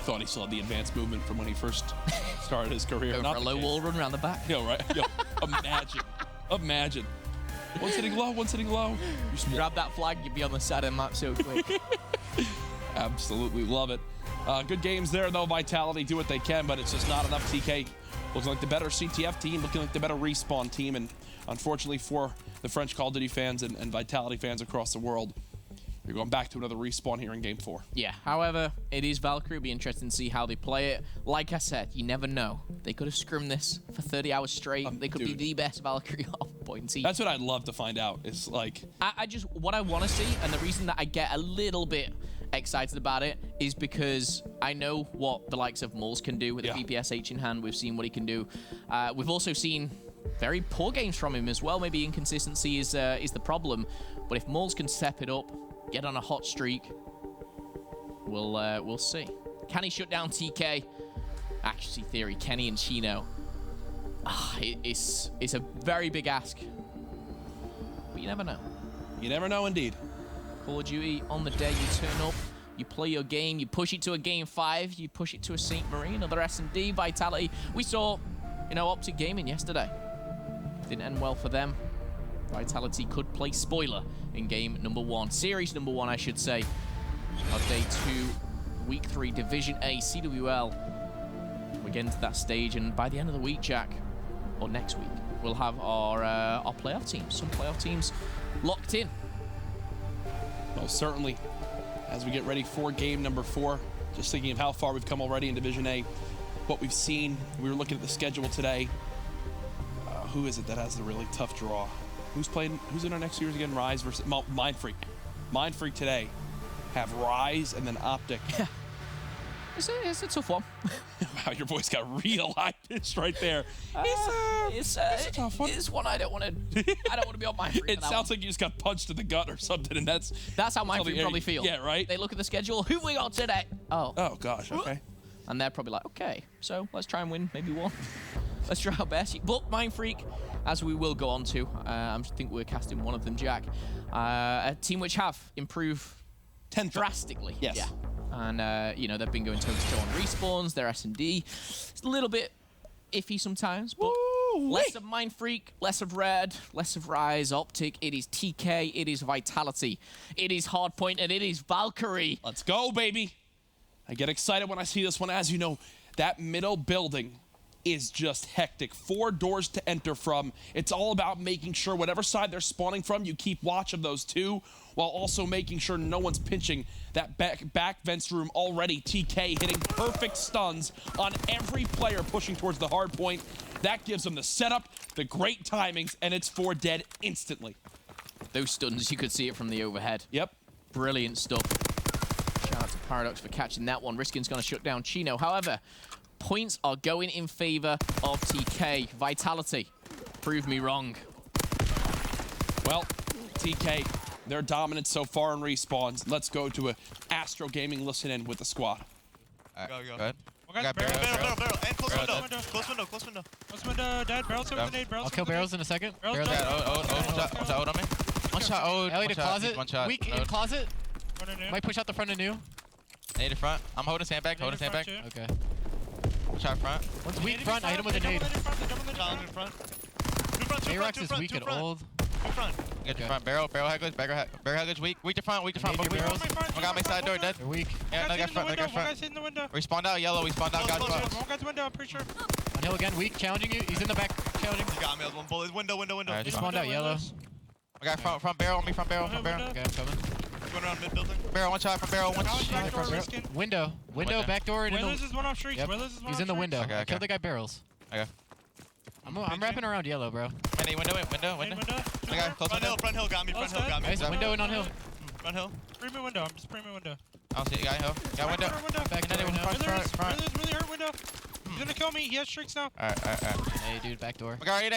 Thought he still had the advanced movement from when he first started his career. Over a low wall run around the back. Yo, right? Yo, imagine. Imagine. One sitting low, one sitting low. You grab that flag, you'd be on the side of the map so quick. Absolutely love it. Good games there, though. Vitality do what they can, but it's just not enough. TK looking like the better CTF team, looking like the better Respawn team, and unfortunately for the French Call of Duty fans and Vitality fans across the world, you're going back to another Respawn here in Game 4. Yeah, however, it is Valkyrie. It'll be interesting to see how they play it. Like I said, you never know. They could have scrimmed this for 30 hours straight. They could be the best Valkyrie Hardpoint team. That's what I'd love to find out, is like... what I want to see, and the reason that I get a little bit excited about it, is because I know what the likes of Moles can do with the PPSH in hand. We've seen what he can do. We've also seen very poor games from him as well. Maybe inconsistency is the problem. But if Moles can step it up, get on a hot streak, we'll see. Can he shut down TK? Accuracy theory, Kenny and Chino. It's a very big ask. But you never know. You never know, indeed. Call of Duty, on the day you turn up, you play your game, you push it to a Game 5, you push it to a St. Marie, another S&D, Vitality. We saw, Optic Gaming yesterday. Didn't end well for them. Vitality could play spoiler in game number 1. Series number 1, I should say, of day 2, week 3, Division A, CWL. We're getting to that stage, and by the end of the week, Jack, or next week, we'll have our playoff teams, some playoff teams locked in. Most certainly, as we get ready for game number 4, just thinking of how far we've come already in Division A, what we've seen. We were looking at the schedule today. Who is it that has the really tough draw? Who's in our next series again? Rise versus Mindfreak. Mindfreak today have Rise and then Optic. Yeah. It's a tough one. Wow, your voice got real high-pitched right there. It's a tough one. It's one I don't want to be on Mindfreak. It sounds like you just got punched in the gut or something, and that's how Mindfreak probably feel. Yeah, right? They look at the schedule. Who we got today? Oh, gosh, okay. And they're probably like, okay, so let's try and win maybe one. Let's try our best. But Mindfreak, as we will go on to, I think we're casting one of them, Jack. A team which have improved drastically. Yes. Yeah. And, they've been going toe-to-toe on respawns, their S&D. It's a little bit iffy sometimes, but less of Mindfreak, less of Red, less of Rise, Optic. It is TK, it is Vitality, it is Hardpoint, and it is Valkyrie. Let's go, baby. I get excited when I see this one. As you know, that middle building is just hectic. 4 doors to enter from. It's all about making sure whatever side they're spawning from, you keep watch of those 2, while also making sure no one's pinching that back vents room already. TK hitting perfect stuns on every player pushing towards the hard point. That gives them the setup, the great timings, and it's 4 dead instantly. Those stuns, you could see it from the overhead. Yep. Brilliant stuff. Shout out to Paradox for catching that one. Riskin's going to shut down Chino. However, points are going in favor of TK. Vitality, prove me wrong. Well, TK, they're dominant so far in respawns. Let's go to a Astro Gaming listen in with the squad. Go. Go ahead. Okay, Got barrel. And Close barrel window. Close window. Close window, dead. Barrel to the nade. Barrel I'll kill barrels in a second. Barrels Barrels dead. One shot on me. One shot ode. Ellie to closet. One shot. Weak in closet. Running in. Might push out the front of new. Nade in front. I'm holding sandbag. Nade in front Sandbag. too. Okay. One shot front. One's weak front. I hit him with a nade. Challenge in front. Two J-Rex is weak and old. Two front. Get the front. Barrel head glitch. Barrel head glitch. Weak to front. Nade your barrels. One got my side door dead. They're weak. Yeah, no, got front. One guy's in the window. We spawned out yellow. We spawned out guys. One guy's window, I'm pretty sure. On hill again. Weak. Challenging you. He's in the back. Challenging. He got me with one bullet. Window. Alright, He spawned out yellow. I got front barrel on me. Front barrel. Window. Okay, I'm coming. Going around mid building. Barrel. One shot from barrel. One Back shot. door, Riskin. Window. Window. Back door. And in Whalers the. is one off streaks. Yep. Whalers is one He's off in the streaks. window. Okay, I okay. killed the guy barrels. Okay. I'm wrapping around yellow, bro. Window. Main window. I got close window. Front hill got me. Nice Window and on hill. Front hill. Premium window. I'm just premium window. I don't see a guy. Hill. Got window. Back Another door one. now. Front. Whalers really hurt window. He's gonna kill me. He has streaks now. Alright. Hey, dude, back door. I got right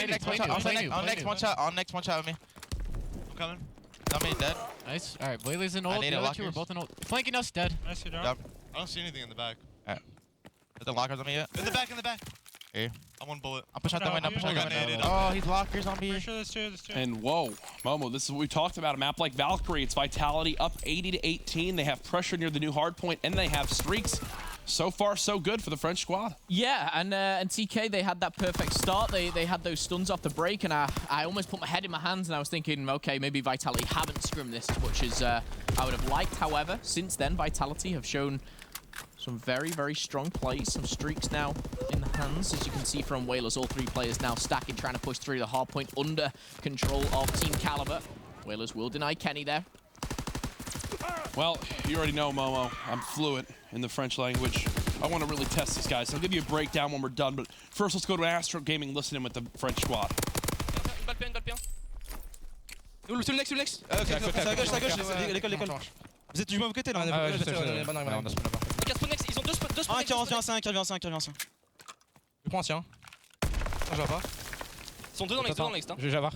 next. One shot. On next. One shot. On next. One shot with me. I'm coming. On me dead. Nice. All right, Whaley's in old. need The a other two are lockers. both in old. Flanking us, dead. Nice, you down. Yep. I don't see anything in the back. Is the lockers on me yet? In the back. Here. I'm one bullet. I'm pushing out the No, window. you I'm pushing out the got window. naded. Oh, he's lockers on me. Pretty sure there's two. And whoa, Momo, this is what we talked about. A map like Valkyrie, it's Vitality up 80 to 18. They have pressure near the new hard point, and they have streaks. So far, so good for the French squad. Yeah, and TK, they had that perfect start. They had those stuns off the break, and I almost put my head in my hands, and I was thinking, okay, maybe Vitality haven't scrimmed this as much as I would have liked. However, since then, Vitality have shown some very, very strong plays. Some streaks now in the hands, as you can see from Whalers. All 3 players now stacking, trying to push through the hard point under control of Team Kaliber. Whalers will deny Kenny there. Well, you already know, Momo, I'm fluent in the French language. I want to really test these guys. I'll give you a breakdown when we're done, but first let's go to Astro Gaming listening with the French squad. Sur le next. Ok, à gauche, l'école. Vous êtes du mauvais côté là. Ok, spawn next, ils ont deux spawns. Un qui revient 5, qui revient 5. Je prends ancien. Je vois pas. Ils sont deux dans l'ex, Je vais avoir.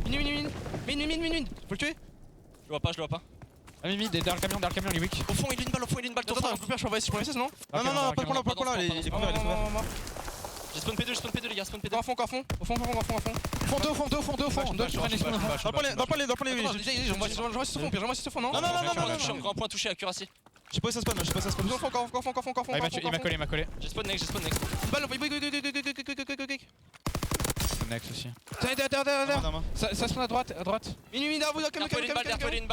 Mine. Faut le tuer. Je le vois pas. Ah, Mimi, derrière le camion, il est weak. Au fond, il a une balle. Attends, on peut faire, je peux envoyer 16, non? Non, pas pour là, les couverts. J'ai spawn P2, les gars, spawn P2. Au fond. Fond 2. Dans le point, j'envoie sur ce fond, non? Non. Je suis encore un point touché, accuracy. J'ai pas ça spawn. Fond. Il m'a collé. J'ai spawn next. Balle, next aussi. Derrière. Ça spawn à droite. Mine, derrière vous, Derrière une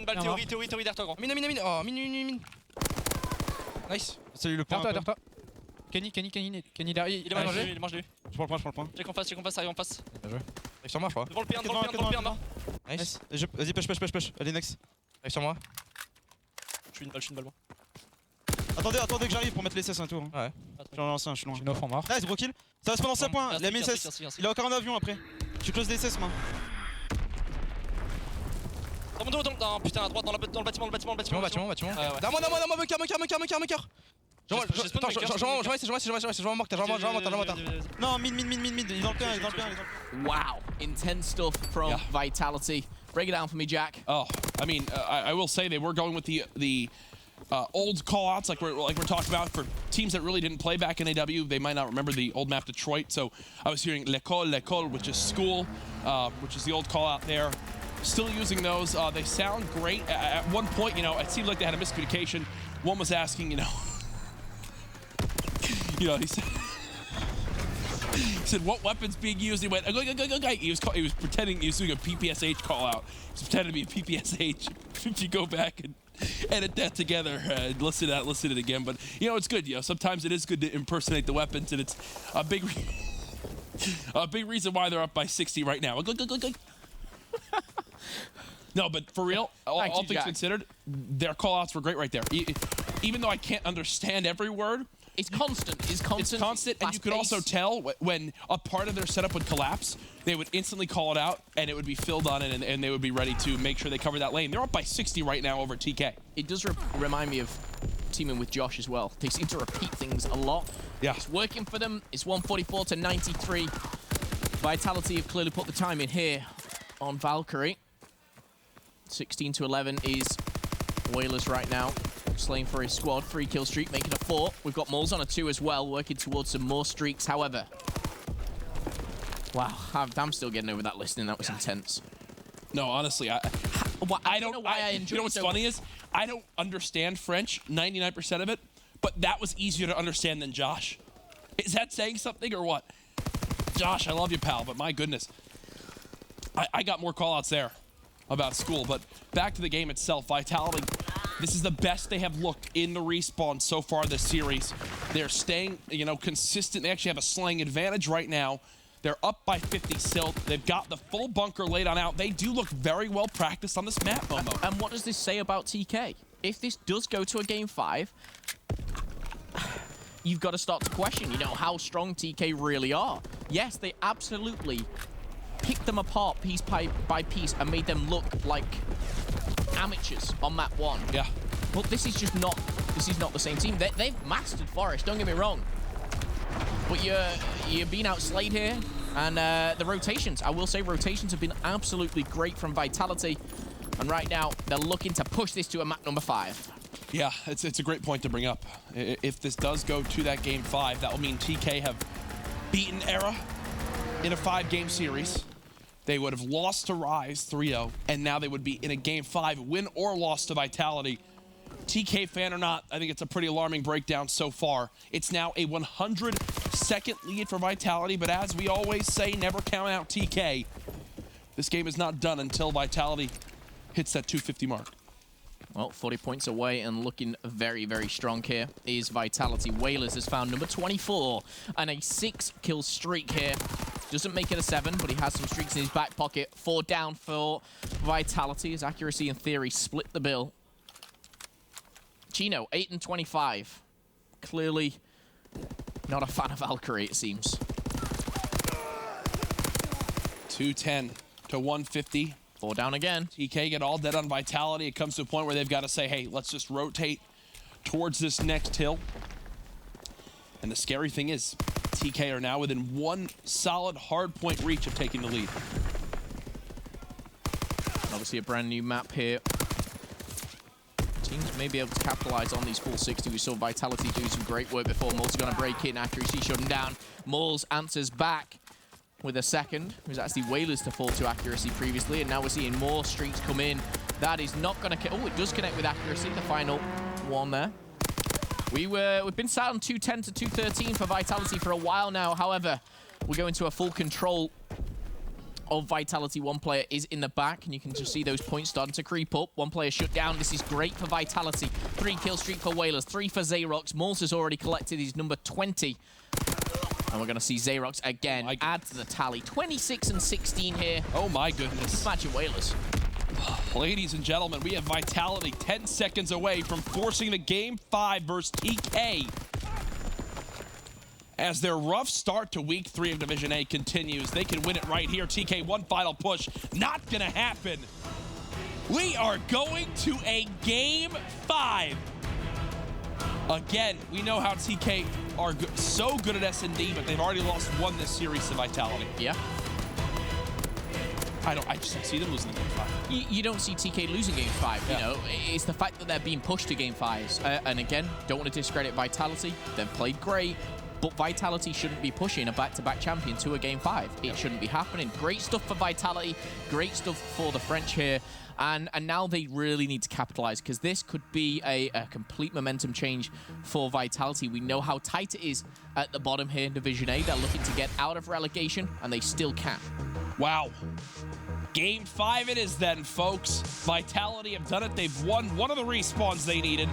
balle. Théorie, derrière toi, grand. Mine. Oh, mine. Nice. Salut le point. Derrière toi. Kenny derrière. Il est mangé, Je prends le point. Check en face, arrive en face. Bien joué. Arrive sur moi, je crois. Devant le P1, mort. Nice. Vas-y, push. Allez, next. Arrive sur moi. Je suis une balle. Attendez que j'arrive pour mettre les CS un tour. Ouais. Je suis lancé, je suis loin. J'ai 9 en mort. Nice, bro kill. Ça va se lancer un point. Il a mis une CS. Il a encore un avion après. Je close des CS, moi. Dans mon dos, non, putain, à droite, dans le bâtiment. Bâtiment. Ouais. Dans moi, cœur. J'envoie mort, Non, mid, il est dans le P1, Wow, intense stuff from Vitality. Break it down for me, Jack. Oh, I mean, I will say they were going with the old call-outs like we're talking about for teams that really didn't play back in AW. They might not remember the old map Detroit. So I was hearing l'école, which is school, which is the old call-out there. Still using those. They sound great. At one point, it seemed like they had a miscommunication. One was asking, he said, what weapon's being used? He went, go. He was pretending he was doing a PPSH call out. He was pretending to be a PPSH. If you go back and edit that together, listen to it again. But, you know, it's good. You know, sometimes it is good to impersonate the weapons, and it's a big reason why they're up by 60 right now. No, but for real, all things considered, their call-outs were great right there. Even though I can't understand every word, it's constant. It's constant, and you could also tell when a part of their setup would collapse, they would instantly call it out, and it would be filled on it, and they would be ready to make sure they cover that lane. They're up by 60 right now over TK. It does remind me of teaming with Josh as well. They seem to repeat things a lot. Yeah. It's working for them. It's 144 to 93. Vitality have clearly put the time in here on Valkyrie. 16 to 11 is Whalers right now. Slaying for his squad. 3-kill streak, making a 4. We've got Moles on a 2 as well, working towards some more streaks. However, wow, I'm still getting over that listening. That was intense. No, honestly, I don't know why I enjoy it. You know what's funny is, I don't understand French, 99% of it, but that was easier to understand than Josh. Is that saying something or what? Josh, I love you, pal, but my goodness. I got more call-outs there about school, but back to the game itself. Vitality, this is the best they have looked in the respawn so far this series. They're staying, you know, consistent. They actually have a slaying advantage right now. They're up by 50 still. They've got the full bunker laid on out. They do look very well practiced on this map, Momo. And what does this say about TK? If this does go to a game 5, you've got to start to question, you know, how strong TK really are. Yes, they absolutely picked them apart piece by piece and made them look like amateurs on map 1. Yeah. But this is just not, the same team. They've mastered Forest, don't get me wrong. But you're being outslayed here. And the rotations, I will say rotations have been absolutely great from Vitality. And right now, they're looking to push this to a map number 5. Yeah, it's a great point to bring up. If this does go to that game 5, that will mean TK have beaten Era in a 5-game series. They would have lost to Rise 3-0, and now they would be in a game 5, win or loss to Vitality. TK fan or not, I think it's a pretty alarming breakdown so far. It's now a 100-second lead for Vitality, but as we always say, never count out TK. This game is not done until Vitality hits that 250 mark. Well, 40 points away and looking very, very strong here is Vitality. Whalers has found number 24 and a 6-kill streak here. Doesn't make it a 7, but he has some streaks in his back pocket. 4 down for Vitality. His accuracy and theory split the bill. Chino, 8 and 25. Clearly not a fan of Valkyrie, it seems. 210 to 150. 4 down again. TK get all dead on Vitality. It comes to a point where they've got to say, hey, let's just rotate towards this next hill. And the scary thing is, TK are now within 1 solid hardpoint reach of taking the lead. Obviously a brand new map here. Teams may be able to capitalize on these full 60. We saw Vitality do some great work before. Moles going to break in. Accuracy shut him down. Moles answers back with a second. It was actually Whalers to fall to accuracy previously, and now we're seeing more streaks come in. That is not going to... Oh, it does connect with accuracy, the final one there. We've been sat on 210 to 213 for Vitality for a while now. However, we're going to a full control of Vitality. One player is in the back, and you can just see those points starting to creep up. One player shut down. This is great for Vitality. 3-kill streak for Whalers, 3 for Xerox. Moles has already collected his number 20. And we're going to see Xerox again add to the tally. 26 and 16 here. Oh my goodness. Imagine Whalers. Ladies and gentlemen, we have Vitality 10 seconds away from forcing the game 5 versus TK. As their rough start to week 3 of Division A continues, they can win it right here. TK, one final push. Not gonna happen. We are going to a game 5. Again, we know how TK are so good at S&D, but they've already lost 1 this series to Vitality. Yeah. I just don't see them losing the game 5. You don't see TK losing game 5, yeah. You know. It's the fact that they're being pushed to game 5s. And again, don't want to discredit Vitality. They've played great, but Vitality shouldn't be pushing a back-to-back champion to a game 5. It shouldn't be happening. Great stuff for Vitality, great stuff for the French here. And now they really need to capitalize, because this could be a complete momentum change for Vitality. We know how tight it is at the bottom here in Division A. They're looking to get out of relegation, and they still can. Wow. Game 5 it is then, folks. Vitality have done it. They've won one of the respawns they needed,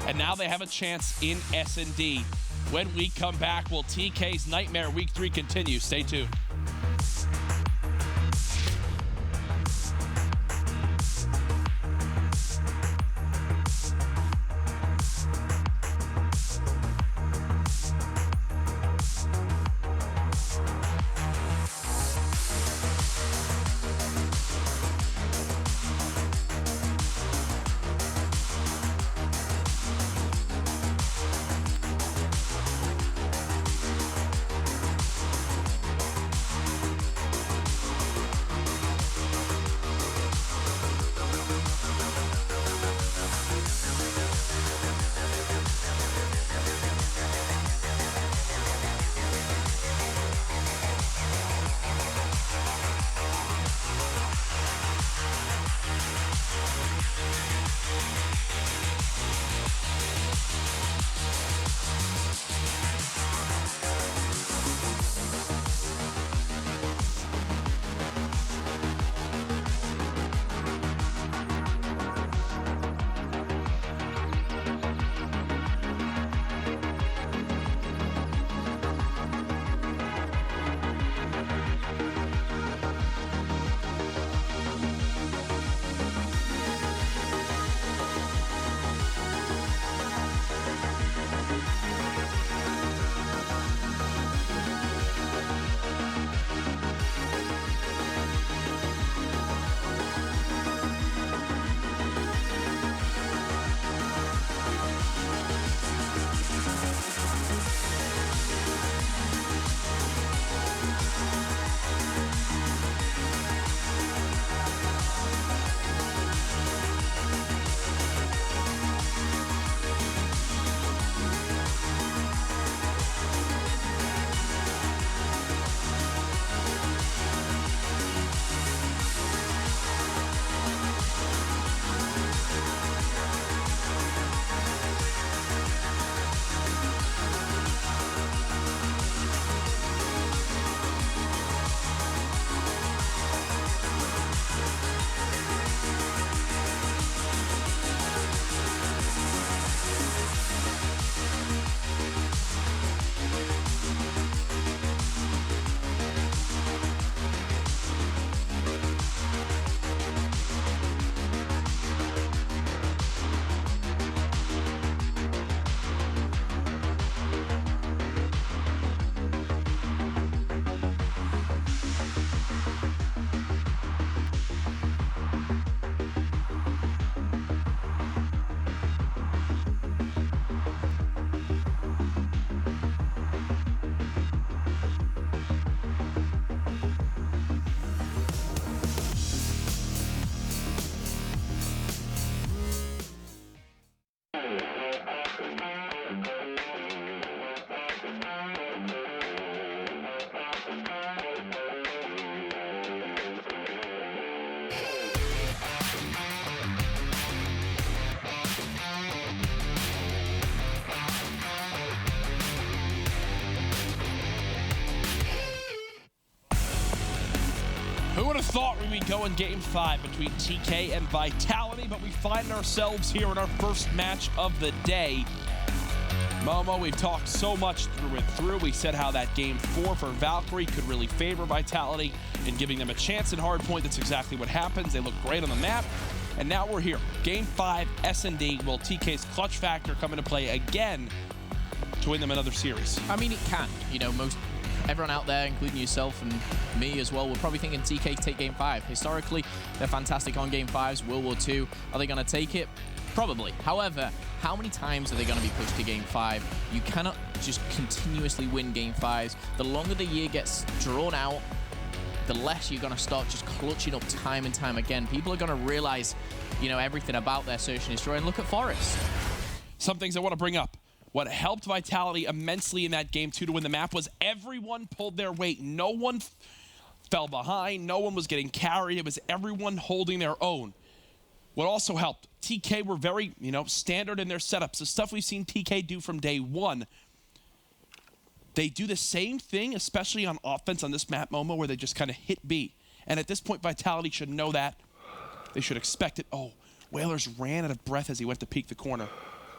and now they have a chance in S&D. When we come back, will TK's Nightmare Week 3 continue? Stay tuned. Who would have thought we'd be going Game 5 between TK and Vitality, but we find ourselves here in our first match of the day. Momo, we've talked so much through and through. We said how that Game 4 for Valkyrie could really favor Vitality in giving them a chance in Hardpoint. That's exactly what happens. They look great on the map. And now we're here. Game 5, S&D. Will TK's clutch factor come into play again to win them another series? I mean, it can. You know, everyone out there, including yourself and me as well, we're probably thinking TK take Game 5. Historically, they're fantastic on Game 5s. World War II. Are they going to take it? Probably. However, how many times are they going to be pushed to Game 5? You cannot just continuously win Game 5s. The longer the year gets drawn out, the less you're going to start just clutching up time and time again. People are going to realize, you know, everything about their search and destroy. And look at Forest. Some things I want to bring up. What helped Vitality immensely in that Game 2 to win the map was everyone pulled their weight. No one fell behind. No one was getting carried. It was everyone holding their own. What also helped, TK were very, standard in their setups. The stuff we've seen TK do from day one. They do the same thing, especially on offense on this map, Momo, where they just kind of hit B. And at this point, Vitality should know that. They should expect it. Oh, Whalers ran out of breath as he went to peek the corner.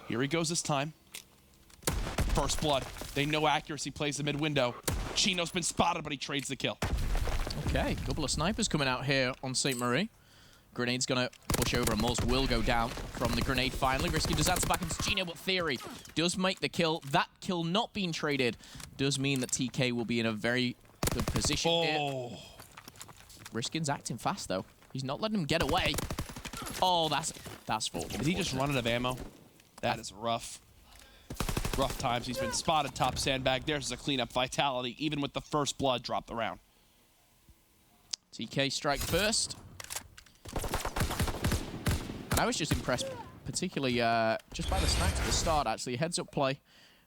Here he goes this time. First blood. They know accuracy plays the mid window. Chino's been spotted, but he trades the kill. Okay, couple of snipers coming out here on St. Marie. Grenade's gonna push over and Moles will go down from the grenade finally. Risky does answer back into Gino, but Theory does make the kill. That kill not being traded does mean that TK will be in a very good position here. Riskin's acting fast though. He's not letting him get away. Oh, that's full. Did he just run out of ammo? That is rough. Rough times. He's been spotted top sandbag. There's a cleanup. Vitality, even with the first blood, dropped the round. TK strike first. And I was just impressed, particularly just by the snipes at the start, actually. Heads up play.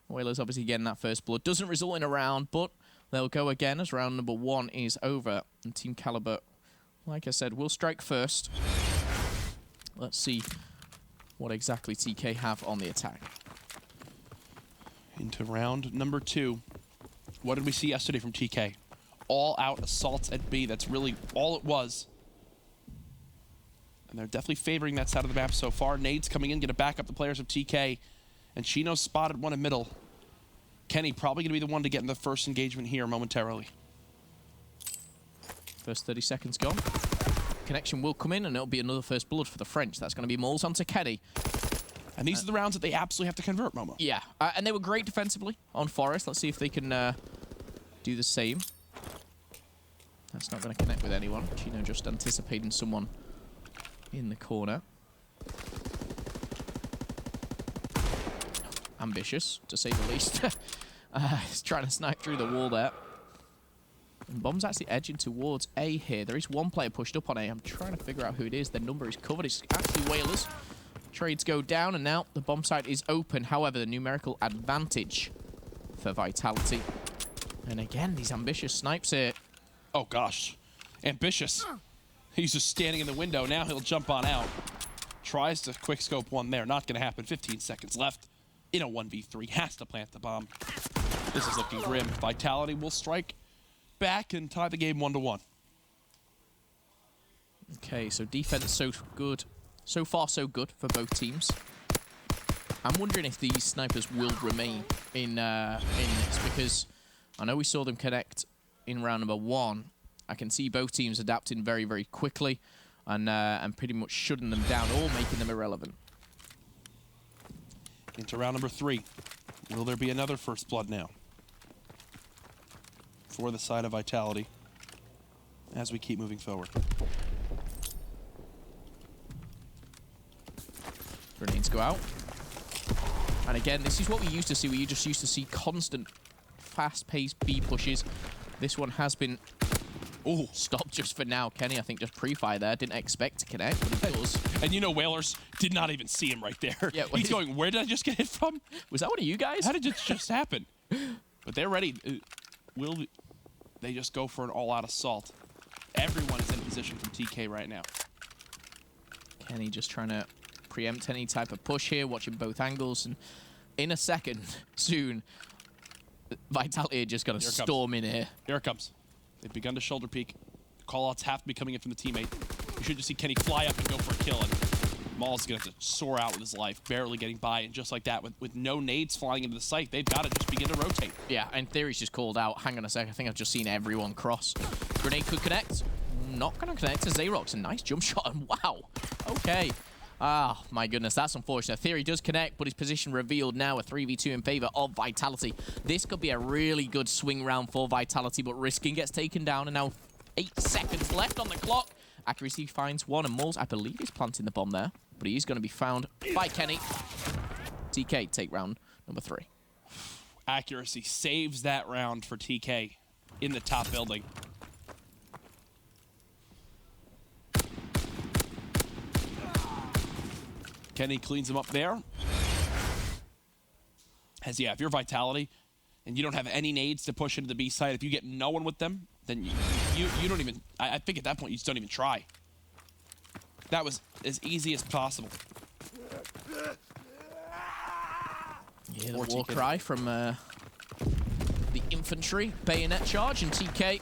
Whalers obviously getting that first blood. Doesn't result in a round, but they'll go again as round number 1 is over. And Team Kaliber, like I said, will strike first. Let's see what exactly TK have on the attack. Into round number 2. What did we see yesterday from TK? All-out assaults at B. That's really all it was. And they're definitely favoring that side of the map so far. Nades coming in, going to back up the players of TK. And Chino spotted one in middle. Kenny probably going to be the one to get in the first engagement here momentarily. First 30 seconds gone. Connection will come in, and it'll be another first blood for the French. That's going to be Moles onto Kenny. And these are the rounds that they absolutely have to convert, Momo. Yeah, and they were great defensively on Forest. Let's see if they can do the same. That's not going to connect with anyone. Chino just anticipating someone in the corner. Ambitious, to say the least. He's trying to snipe through the wall there. And Bomb's actually edging towards A here. There is one player pushed up on A. I'm trying to figure out who it is. Their number is covered. It's actually Whalers. Trades go down, and now the bomb site is open. However, the numerical advantage for Vitality. And again, these ambitious snipes here. Oh, gosh. Ambitious. He's just standing in the window. Now he'll jump on out. Tries to quick scope one there. Not going to happen. 15 seconds left in a 1v3. Has to plant the bomb. This is looking grim. Vitality will strike back and tie the game 1-1. Okay, so defense so good. So far, so good for both teams. I'm wondering if these snipers will remain in this, because I know we saw them connect in round number 1. I can see both teams adapting very, very quickly and pretty much shutting them down or making them irrelevant. Into round number 3. Will there be another first blood now? For the side of Vitality as we keep moving forward. Grenades go out. And again, this is what we used to see. We just used to see constant, fast-paced B pushes. This one has been stopped just for now. Kenny, I think, just pre-fire there. Didn't expect to connect, but he does. And you know, Whalers did not even see him right there. Yeah, he's going, where did I just get hit from? Was that one of you guys? How did it just happen? But they're ready. They just go for an all-out assault. Everyone is in position from TK right now. Kenny just trying to preempt any type of push here, watching both angles, and in a second, soon, Vitality are just going to storm in here. Here it comes. They've begun to shoulder peek. Callouts have to be coming in from the teammate. You should just see Kenny fly up and go for a kill, and Maul's going to have to soar out with his life, barely getting by, and just like that, with no nades flying into the site, they've got to just begin to rotate. Yeah, and Theory's just called out. Hang on a sec, I think I've just seen everyone cross. Grenade could connect. Not going to connect to Xerox. A nice jump shot, and wow. Okay. Ah, my goodness, that's unfortunate. Theory does connect, but his position revealed now, a 3v2 in favor of Vitality. This could be a really good swing round for Vitality, but Riskin gets taken down, and now 8 seconds left on the clock. Accuracy finds one, and Moles, I believe, is planting the bomb there, but he is going to be found by Kenny. TK take round number 3. Accuracy saves that round for TK in the top building. Kenny cleans him up there. As if you're Vitality and you don't have any nades to push into the B side, if you get no one with them, then you don't even, I think at that point you just don't even try. That was as easy as possible. Yeah, the war cry from the infantry, bayonet charge, and TK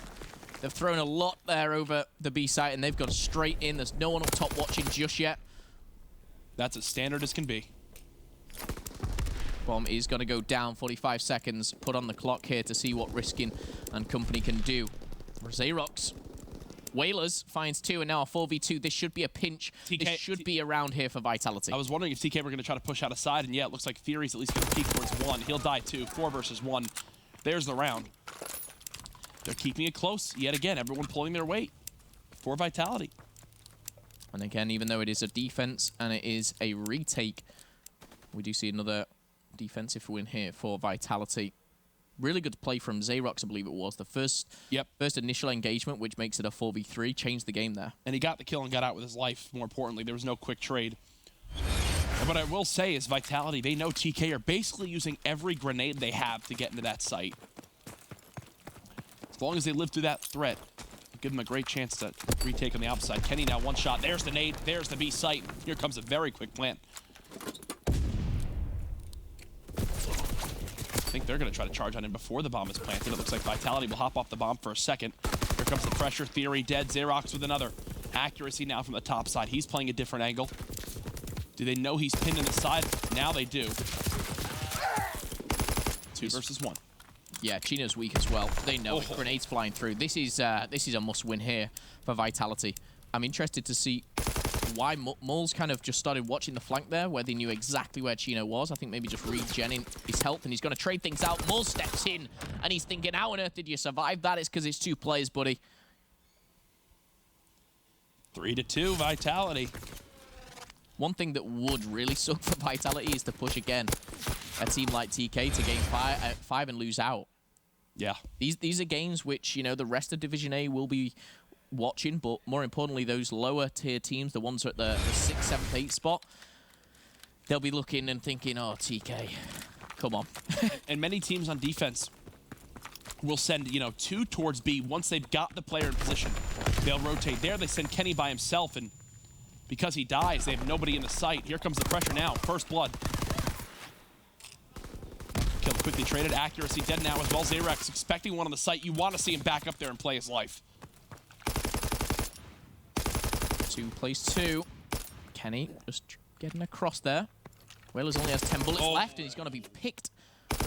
They've thrown a lot there over the B site, and they've gone straight in. There's no one up top watching just yet. That's as standard as can be. Bomb is going to go down. 45 seconds put on the clock here to see what Riskin and company can do. Xerox. Whalers finds 2, and now a 4v2. This should be a pinch. TK, this should be around here for Vitality. I was wondering if TK were going to try to push out a side, and yeah, it looks like Theory's at least going to peek towards 1. He'll die 2. 4 versus 1. There's the round. They're keeping it close yet again. Everyone pulling their weight for Vitality. And again, even though it is a defense and it is a retake, we do see another defensive win here for Vitality. Really good play from Xerox, I believe it was. The first initial engagement, which makes it a 4v3, changed the game there. And he got the kill and got out with his life, more importantly. There was no quick trade. And what I will say is Vitality, they know TK are basically using every grenade they have to get into that site. As long as they live through that threat, give them a great chance to retake on the outside. Kenny now 1 shot. There's the nade. There's the B site. Here comes a very quick plant. I think they're going to try to charge on him before the bomb is planted. It looks like Vitality will hop off the bomb for a second. Here comes the pressure. Theory dead. Xerox with another. Accuracy now from the top side. He's playing a different angle. Do they know he's pinned in the side? Now they do. 2 versus 1. Yeah, Chino's weak as well. They know it. Grenades flying through. This is a must-win here for Vitality. I'm interested to see why Mole's kind of just started watching the flank there, where they knew exactly where Chino was. I think maybe just regenning his health, and he's going to trade things out. Mole steps in, and he's thinking, how on earth did you survive that? It's because it's 2 players, buddy. 3-2, Vitality. One thing that would really suck for Vitality is to push again a team like TK to gain 5 and lose out. Yeah. These are games which, you know, the rest of Division A will be watching, but more importantly, those lower tier teams, the ones at the 6th, 7th, 8th spot, they'll be looking and thinking, oh, TK, come on. And many teams on defense will send, 2 towards B once they've got the player in position. They'll rotate there. They send Kenny by himself, and because he dies, they have nobody in the site. Here comes the pressure now. First blood. Kill quickly traded. Accuracy dead now as well. Xerox expecting one on the site. You want to see him back up there and play his life. 2 plays 2. Kenny just getting across there. Whalers only has 10 bullets left, and he's going to be picked.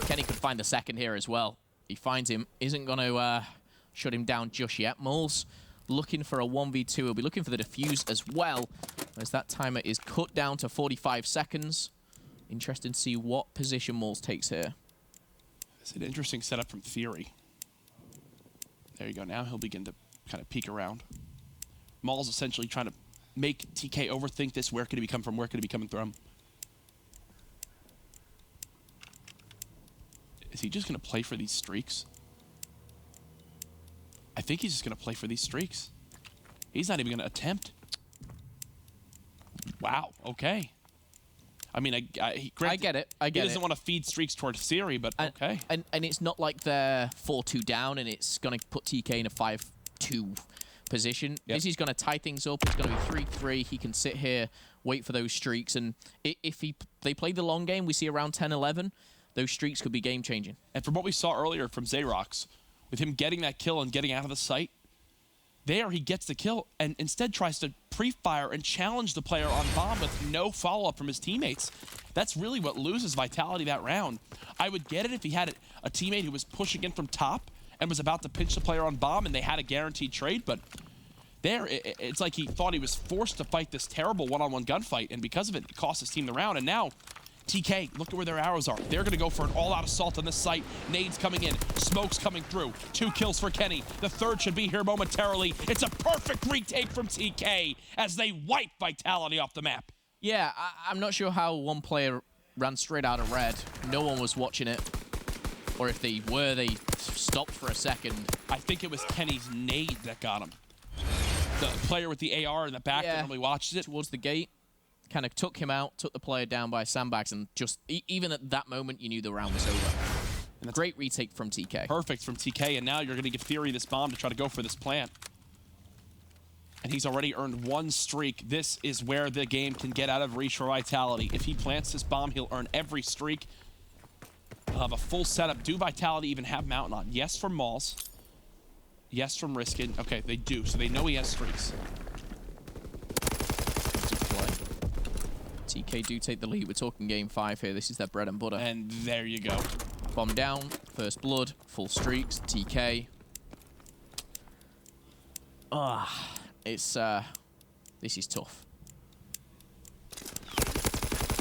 Kenny could find the second here as well. He finds him. Isn't going to shut him down just yet. Mole's looking for a 1v2. He'll be looking for the defuse as well, as that timer is cut down to 45 seconds. Interesting to see what position Moles takes here. It's an interesting setup from Theory. There you go. Now he'll begin to kind of peek around. Maul's essentially trying to make TK overthink this. Where could he be coming from? Where could he be coming from? Is he just going to play for these streaks? I think he's just going to play for these streaks. He's not even going to attempt. Wow. Okay. I mean, I get it. He doesn't want to feed streaks towards Theory, but okay. And it's not like they're 4-2 down and it's going to put TK in a 5-2 position. Yep. This is going to tie things up. It's going to be 3-3. He can sit here, wait for those streaks, and if they play the long game, we see around 10-11, those streaks could be game-changing. And from what we saw earlier from Xerox, with him getting that kill and getting out of the site, there he gets the kill and instead tries to pre-fire and challenge the player on bomb with no follow-up from his teammates. That's really what loses Vitality that round. I would get it if he had a teammate who was pushing in from top and was about to pinch the player on bomb and they had a guaranteed trade, but there, it's like he thought he was forced to fight this terrible one-on-one gunfight, and because of it, it cost his team the round. And now, TK, look at where their arrows are. They're going to go for an all-out assault on this site. Nades coming in. Smoke's coming through. 2 kills for Kenny. The third should be here momentarily. It's a perfect retake from TK as they wipe Vitality off the map. Yeah, I'm not sure how one player ran straight out of red. No one was watching it. Or if they were, they stopped for a second. I think it was Kenny's nade that got him. The player with the AR in the back that normally watches it. Towards the gate. Kind of took him out, took the player down by sandbags, and just even at that moment, you knew the round was over. And great retake from TK. Perfect from TK, and now you're going to give Theory this bomb to try to go for this plant. And he's already earned 1 streak. This is where the game can get out of reach for Vitality. If he plants this bomb, he'll earn every streak. He'll have a full setup. Do Vitality even have Mountain on? Yes, for Mauls. Yes from Riskin. Okay, they do. So they know he has streaks. TK do take the lead. We're talking game 5 here. This is their bread and butter. And there you go. Bomb down, first blood, full streaks, TK. It's this is tough.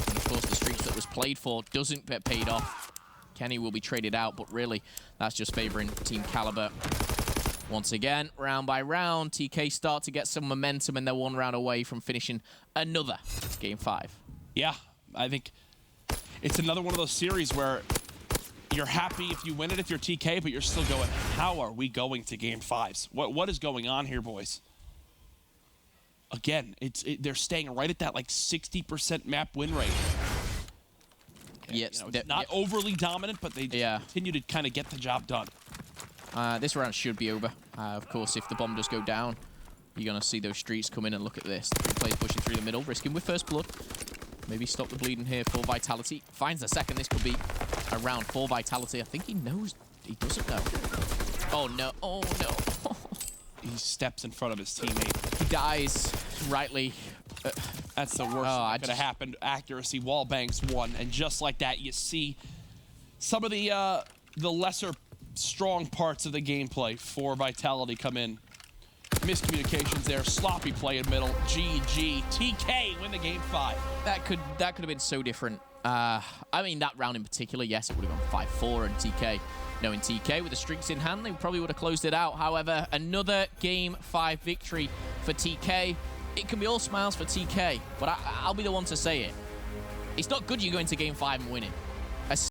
And of course, the streaks that was played for doesn't get paid off. Kenny will be traded out, but really, that's just favoring Team Kaliber. Once again, round by round, TK start to get some momentum, and they're 1 round away from finishing another game 5. Yeah, I think it's another one of those series where you're happy if you win it if you're TK, but you're still going, how are we going to game 5s? What is going on here, boys? Again, they're staying right at that like 60% map win rate. Yes, it's not overly dominant, but they continue to kind of get the job done. This round should be over. Of course, if the bomb does go down, you're going to see those streaks come in, and look at this. 3 players pushing through the middle, risking with first blood. Maybe stop the bleeding here for Vitality. Finds the second. This could be a round for Vitality. I think he knows. He doesn't know. Oh, no. Oh, no. He steps in front of his teammate. He dies rightly. That's the worst that could have happened. Accuracy, wall bangs 1, and just like that, you see some of the lesser strong parts of the gameplay for Vitality come in. Miscommunications there, sloppy play in middle. GG, TK win the game 5. That could have been so different. I mean, that round in particular, yes, it would have gone 5-4, and TK, knowing TK with the streaks in hand, they probably would have closed it out. However, another game 5 victory for TK. It can be all smiles for TK, but I'll be the one to say it. It's not good you go into game 5 and win it.